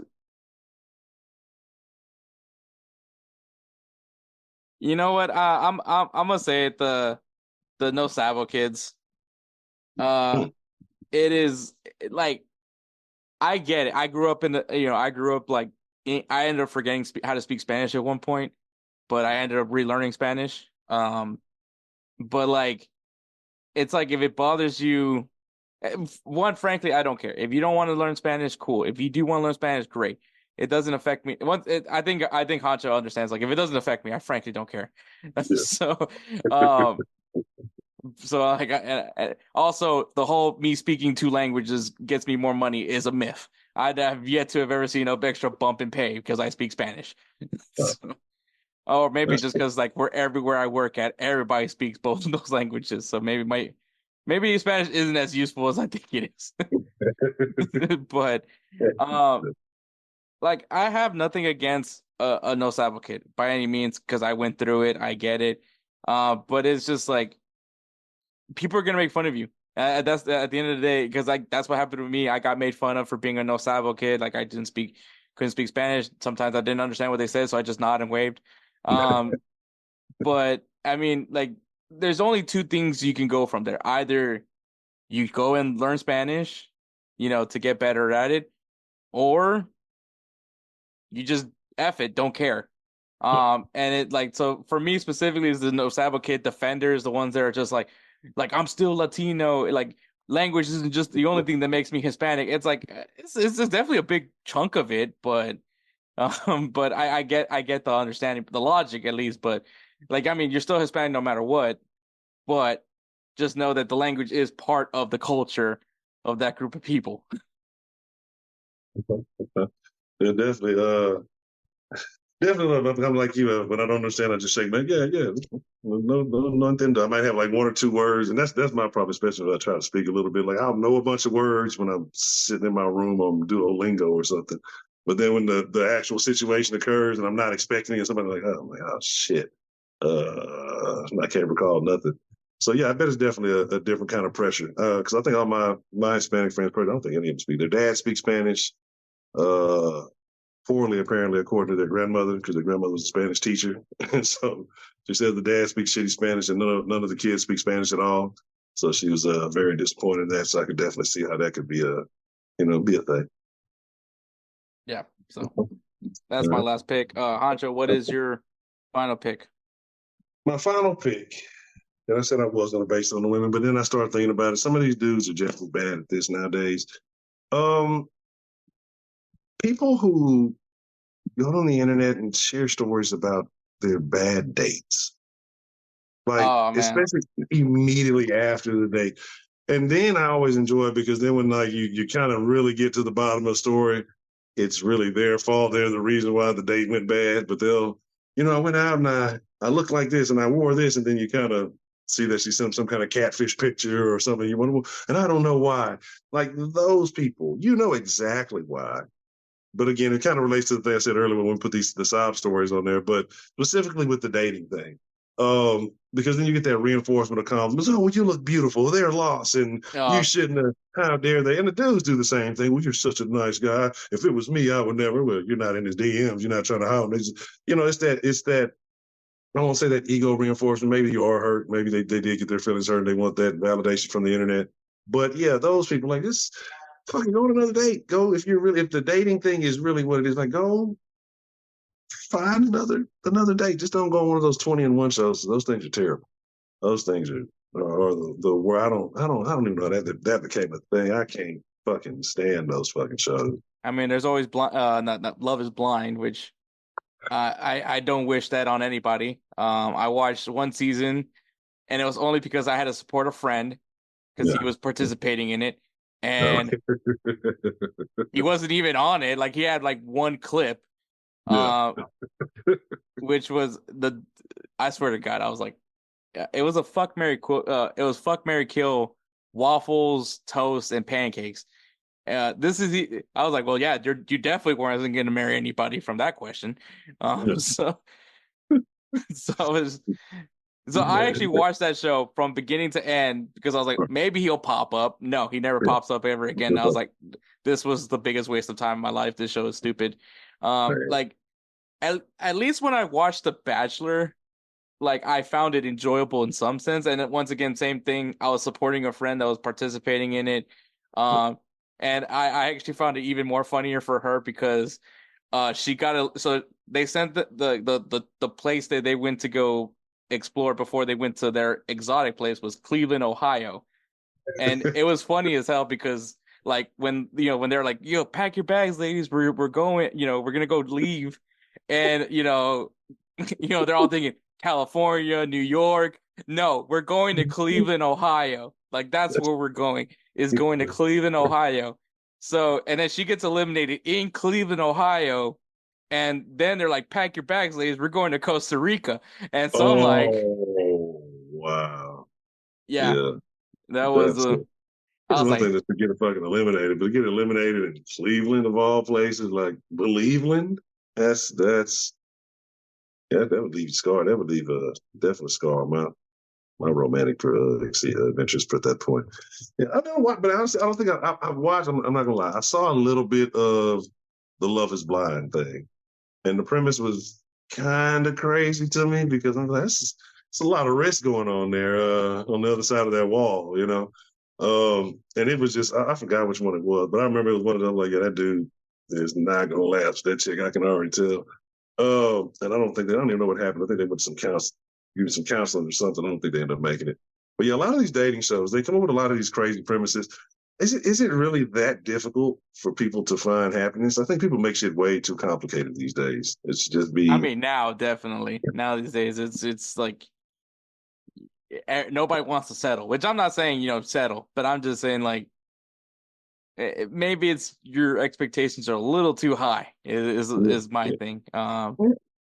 You know what? I'm gonna say it. The No Sabo kids. It is like, I get it. I grew up like I ended up forgetting how to speak Spanish at one point, but I ended up relearning Spanish. But like, it's like, if it bothers you, one, frankly, I don't care. If you don't want to learn Spanish, cool. If you do want to learn Spanish, great. It doesn't affect me. I think Honcho understands. Like, if it doesn't affect me, I frankly don't care. Yeah. So like, also the whole me speaking 2 languages gets me more money is a myth. I'd have yet to have ever seen an extra bump in pay because I speak Spanish. So, or maybe just because like everywhere I work at, everybody speaks both of those languages. So maybe Spanish isn't as useful as I think it is. But like, I have nothing against a No Sabo kid by any means, because I went through it. I get it. But it's just like, people are gonna make fun of you. That's at the end of the day, because like, that's what happened to me. I got made fun of for being a No Sabo kid. Like, I couldn't speak Spanish. Sometimes I didn't understand what they said, so I just nodded and waved. But I mean, like, there's only two things you can go from there. Either you go and learn Spanish, to get better at it, or you just F it, don't care. And it like so for me specifically is the no kid defenders, the ones that are just like I'm still Latino. Like language isn't just the only thing that makes me Hispanic. It's like it's definitely a big chunk of it, but but I get the understanding, the logic at least. But like I mean, you're still Hispanic no matter what. But just know that the language is part of the culture of that group of people. Yeah, definitely. Definitely, I'm like you. When I don't understand, I just say, "Man, yeah, yeah." No Nintendo. I might have like one or two words, and that's my problem, especially if I try to speak a little bit. Like I'll know a bunch of words when I'm sitting in my room on Duolingo or something. But then when the actual situation occurs and I'm not expecting it, somebody like, "Oh my, oh shit," I can't recall nothing. So yeah, I bet it's definitely a different kind of pressure. Because I think all my Hispanic friends, I don't think any of them speak. Their dad speaks Spanish. Uh, Poorly, apparently, according to their grandmother, because their grandmother was a Spanish teacher. And so she said the dad speaks shitty Spanish and none of the kids speak Spanish at all. So she was very disappointed in that. So I could definitely see how that could be be a thing. Yeah. So that's my last pick. Honcho, what is your final pick? My final pick, and I said I was going to base it on the women, but then I started thinking about it. Some of these dudes are just as bad at this nowadays. People who go on the internet and share stories about their bad dates, like especially immediately after the date. And then I always enjoy it because then when like you kind of really get to the bottom of the story, it's really their fault. They're the reason why the date went bad. But they'll, I went out and I looked like this and I wore this, and then you kind of see that she sent some kind of catfish picture or something. And I don't know why. Like those people, exactly why. But again, it kind of relates to the thing I said earlier when we put the sob stories on there, but specifically with the dating thing. Because then you get that reinforcement of compliments. Oh, well, you look beautiful. They're lost, and you shouldn't have. How dare they? And the dudes do the same thing. Well, you're such a nice guy. If it was me, I would never. Well, you're not in his DMs. You're not trying to hound him. It's that. I won't say that ego reinforcement. Maybe you are hurt. Maybe they did get their feelings hurt and they want that validation from the internet. But yeah, those people like this. Fucking go on another date. Go if the dating thing is really what it is. Like go find another date. Just don't go on one of those 20-in-1 shows. Those things are terrible. Those things are the where I don't even know that became a thing. I can't fucking stand those fucking shows. I mean, there's always not Love is Blind, which I don't wish that on anybody. I watched one season, and it was only because I had to support a friend because he was participating in it. And he wasn't even on it. Like he had like one clip, which was I swear to God, I was like, it was a fuck Mary it was fuck Mary kill waffles, toast, and pancakes. I was like, well, yeah, you definitely weren't going to marry anybody from that question. So I actually watched that show from beginning to end because I was like, maybe he'll pop up. No, he never pops up ever again. And I was like, this was the biggest waste of time in my life. This show is stupid. Like at least when I watched The Bachelor, like I found it enjoyable in some sense. And then, once again, same thing. I was supporting a friend that was participating in it. And I actually found it even more funnier for her because so they sent the place that they went to go explore before they went to their exotic place was Cleveland, Ohio. And it was funny as hell because like when they're like, yo, pack your bags, ladies, we're going, we're gonna go leave. And they're all thinking California, New York. No, we're going to Cleveland, Ohio. Like that's where we're going, is going to Cleveland, Ohio. So and then she gets eliminated in Cleveland, Ohio. And then they're like, pack your bags, ladies. We're going to Costa Rica. And so I'm like, wow. Yeah. That was it's one thing to get fucking eliminated, but get eliminated in Cleveland of all places, like Believeland. That would leave a scar. That would leave definitely scar on my romantic adventures at that point. Yeah, I don't watch, but honestly, I don't think I've watched. I'm not gonna lie. I saw a little bit of the Love Is Blind thing, and the premise was kind of crazy to me because I'm like, it's a lot of risk going on there on the other side of that wall, you know. And it was just I forgot which one it was, but I remember it was one of them like, yeah, that dude is not gonna last. That chick, I can already tell. And I don't even know what happened. I think they went to some counseling or something. I don't think they ended up making it. But yeah, a lot of these dating shows, they come up with a lot of these crazy premises. Is it really that difficult for people to find happiness? I think people make shit way too complicated these days. It's just be. I mean, now definitely. Now these days, it's like nobody wants to settle. Which I'm not saying settle, but I'm just saying like maybe it's your expectations are a little too high. Is my thing.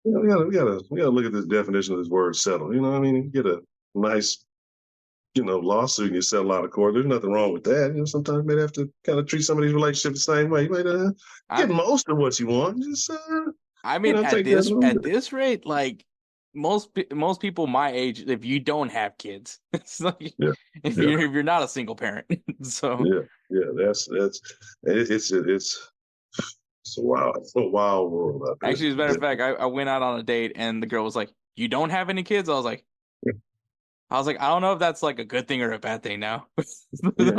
We gotta look at this definition of this word settle. You know what I mean? You get a nice lawsuit and you settle out of court. There's nothing wrong with that. Sometimes you might have to kind of treat some of these relationships the same way. You might get most of what you want. Just I mean, at this rate, like most people my age, if you don't have kids, it's like if you're not a single parent, so that's it's a wild world out there. Actually, as a matter of fact, I went out on a date and the girl was like, "You don't have any kids?" I was like, I don't know if that's like a good thing or a bad thing now. You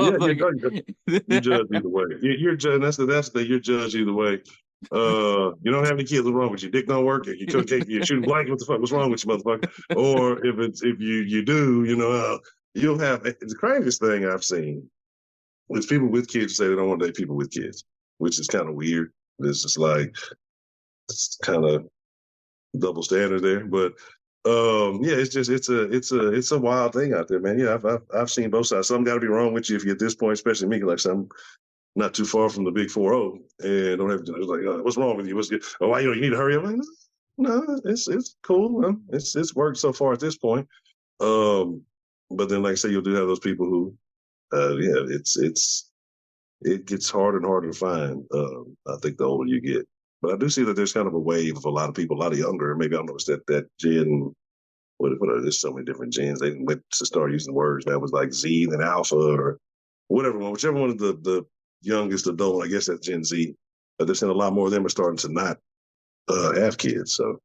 judge either way. You're judged. That's the thing. You're judged either way. You don't have any kids. What's wrong with you? Dick don't work. You shooting blank. What the fuck? What's wrong with you, motherfucker? Or if you do, you'll have the craziest thing I've seen is people with kids say they don't want to date people with kids, which is kind of weird. It's just like it's kind of double standard there, but. It's a wild thing out there, man. Yeah, I've seen both sides. Something got to be wrong with you if you're at this point, especially me. Like I'm not too far from the big 4-0, and don't have to. It's like, what's wrong with you? What's good? Oh, why you need to hurry up? Like, no, it's cool. Man. It's worked so far at this point. But then, like I say, you'll do have those people who, it gets harder and harder to find. I think the older you get. But I do see that there's kind of a wave of a lot of people, a lot of younger. Maybe I don't know that gen. What are there's so many different gens. They went to start using words that was like Z and Alpha or whatever one, whichever one of the youngest adult. I guess that's Gen Z. But there's a lot more of them are starting to not have kids. So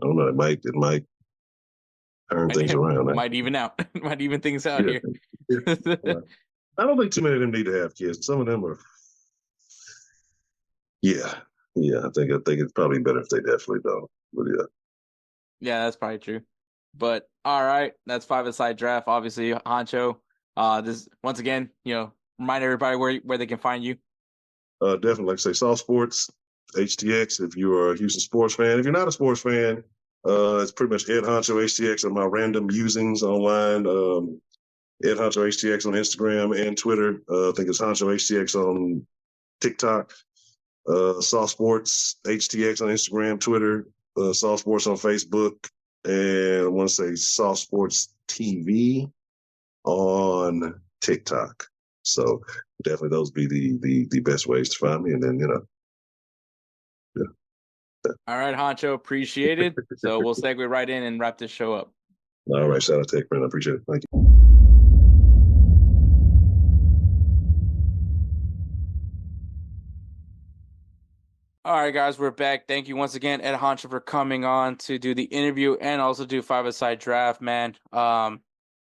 I don't know. It might turn things around. Might even out. Might even things out here. I don't think too many of them need to have kids. Some of them are. Yeah, I think it's probably better if they definitely don't. But yeah, that's probably true. But all right, that's 5-a-side draft. Obviously, Honcho. This once again, remind everybody where they can find you. Definitely, like I say, Soft Sports, HTX. If you are a Houston sports fan, if you're not a sports fan, it's pretty much Ed Honcho HTX on my random usings online. Ed Honcho HTX on Instagram and Twitter. I think it's Honcho HTX on TikTok. Soft Sports HTX on Instagram, Twitter, Soft Sports on Facebook, and I want to say Soft Sports TV on TikTok. So definitely those be the best ways to find me. And then All right, Honcho, appreciate it. So we'll segue right in and wrap this show up. All right, shout out to Hector, I appreciate it. Thank you. All right, guys, we're back. Thank you once again, Ed Honcho, for coming on to do the interview and also do 5-a-side draft, man.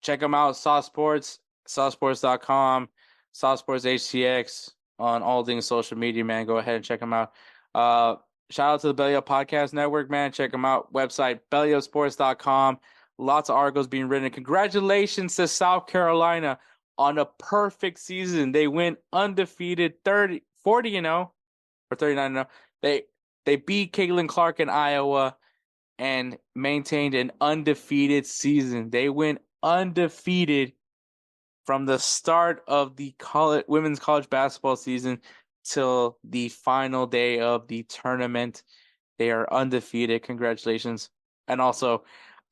Check them out, Soft Sports, softsports.com, Soft Sports HTX on all things social media, man. Go ahead and check them out. Shout out to the Belly Up Podcast Network, man. Check them out. Website, BellyUpSports.com. Lots of articles being written. Congratulations to South Carolina on a perfect season. They went undefeated 40-0 or 39-0. They beat Caitlin Clark in Iowa and maintained an undefeated season. They went undefeated from the start of the women's college basketball season till the final day of the tournament. They are undefeated. Congratulations. And also,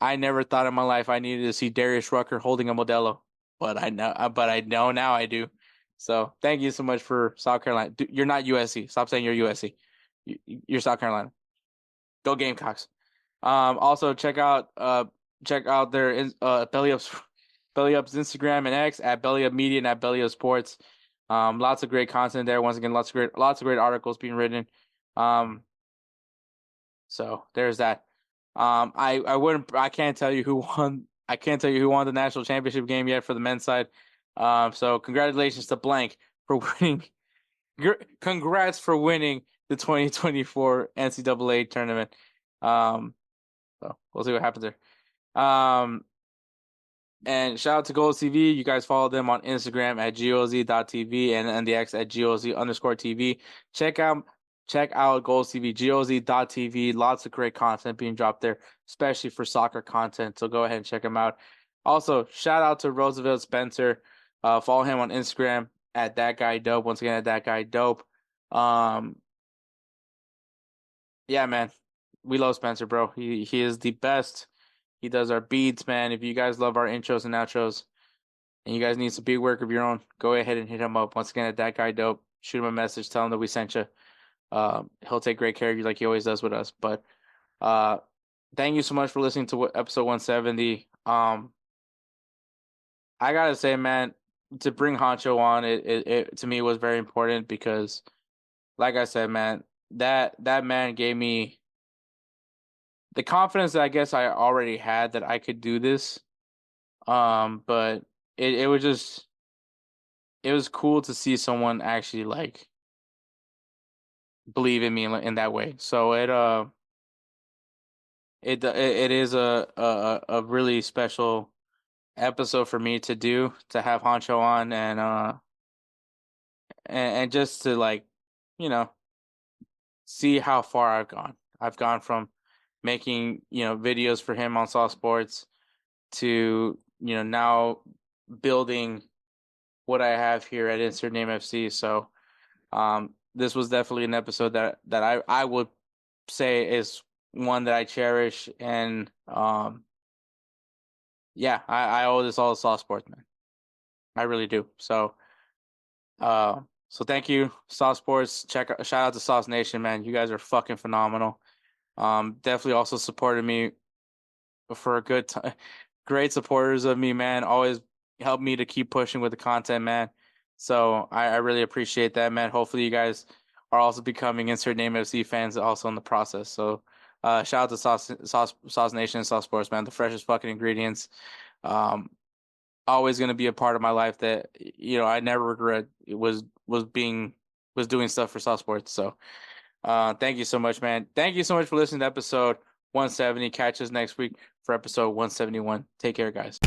I never thought in my life I needed to see Darius Rucker holding a Modelo, but I know now I do. So thank you so much for South Carolina. You're not USC. Stop saying you're USC. You're South Carolina. Go Gamecocks. Also check out their BellyUp's Instagram and X at BellyUp Media and at BellyUpSports. Lots of great content there. Once again, lots of great articles being written. So there's that. I can't tell you who won I can't tell you who won the national championship game yet for the men's side. So congratulations to blank for winning. Congrats for winning the 2024 NCAA tournament. So we'll see what happens there. And shout out to GolzTV. You guys follow them on Instagram at goz.tv and the X at goz_TV. Check out GolzTV, goz.tv. Lots of great content being dropped there, especially for soccer content. So go ahead and check them out. Also, shout out to Roosevelt Spencer. Follow him on Instagram at that guy dope. Once again, at that guy dope. Yeah, man, we love Spencer, bro. He is the best. He does our beats, man. If you guys love our intros and outros, and you guys need some beat work of your own, go ahead and hit him up. Once again, at that guy dope. Shoot him a message, tell him that we sent you. He'll take great care of you like he always does with us. But thank you so much for listening to episode 170. I gotta say, man, to bring Honcho on, it to me was very important because, like I said, man, that man gave me the confidence that I guess I already had that I could do this. But it was cool to see someone actually like believe in me in that way. So it is a really special episode for me to do, to have Honcho on and just to, like, you know, see how far I've gone. I've gone from making, videos for him on Saw Sports to, now building what I have here at Insert Name FC. So this was definitely an episode that I would say is one that I cherish, and yeah, I owe this all to Saw Sports, man. I really do. So so thank you, Saw Sports. Shout out to Sauce Nation, man. You guys are fucking phenomenal. Definitely also supported me for a good time. Great supporters of me, man. Always help me to keep pushing with the content, man. So I really appreciate that, man. Hopefully you guys are also becoming Insert Name FC fans also in the process. So shout out to Sauce Nation and Saw Sports, man. The freshest fucking ingredients. Always gonna be a part of my life that I never regret. It was doing stuff for Saw Sports. So thank you so much, man. Thank you so much for listening to episode 170. Catch us next week for episode 171. Take care, guys.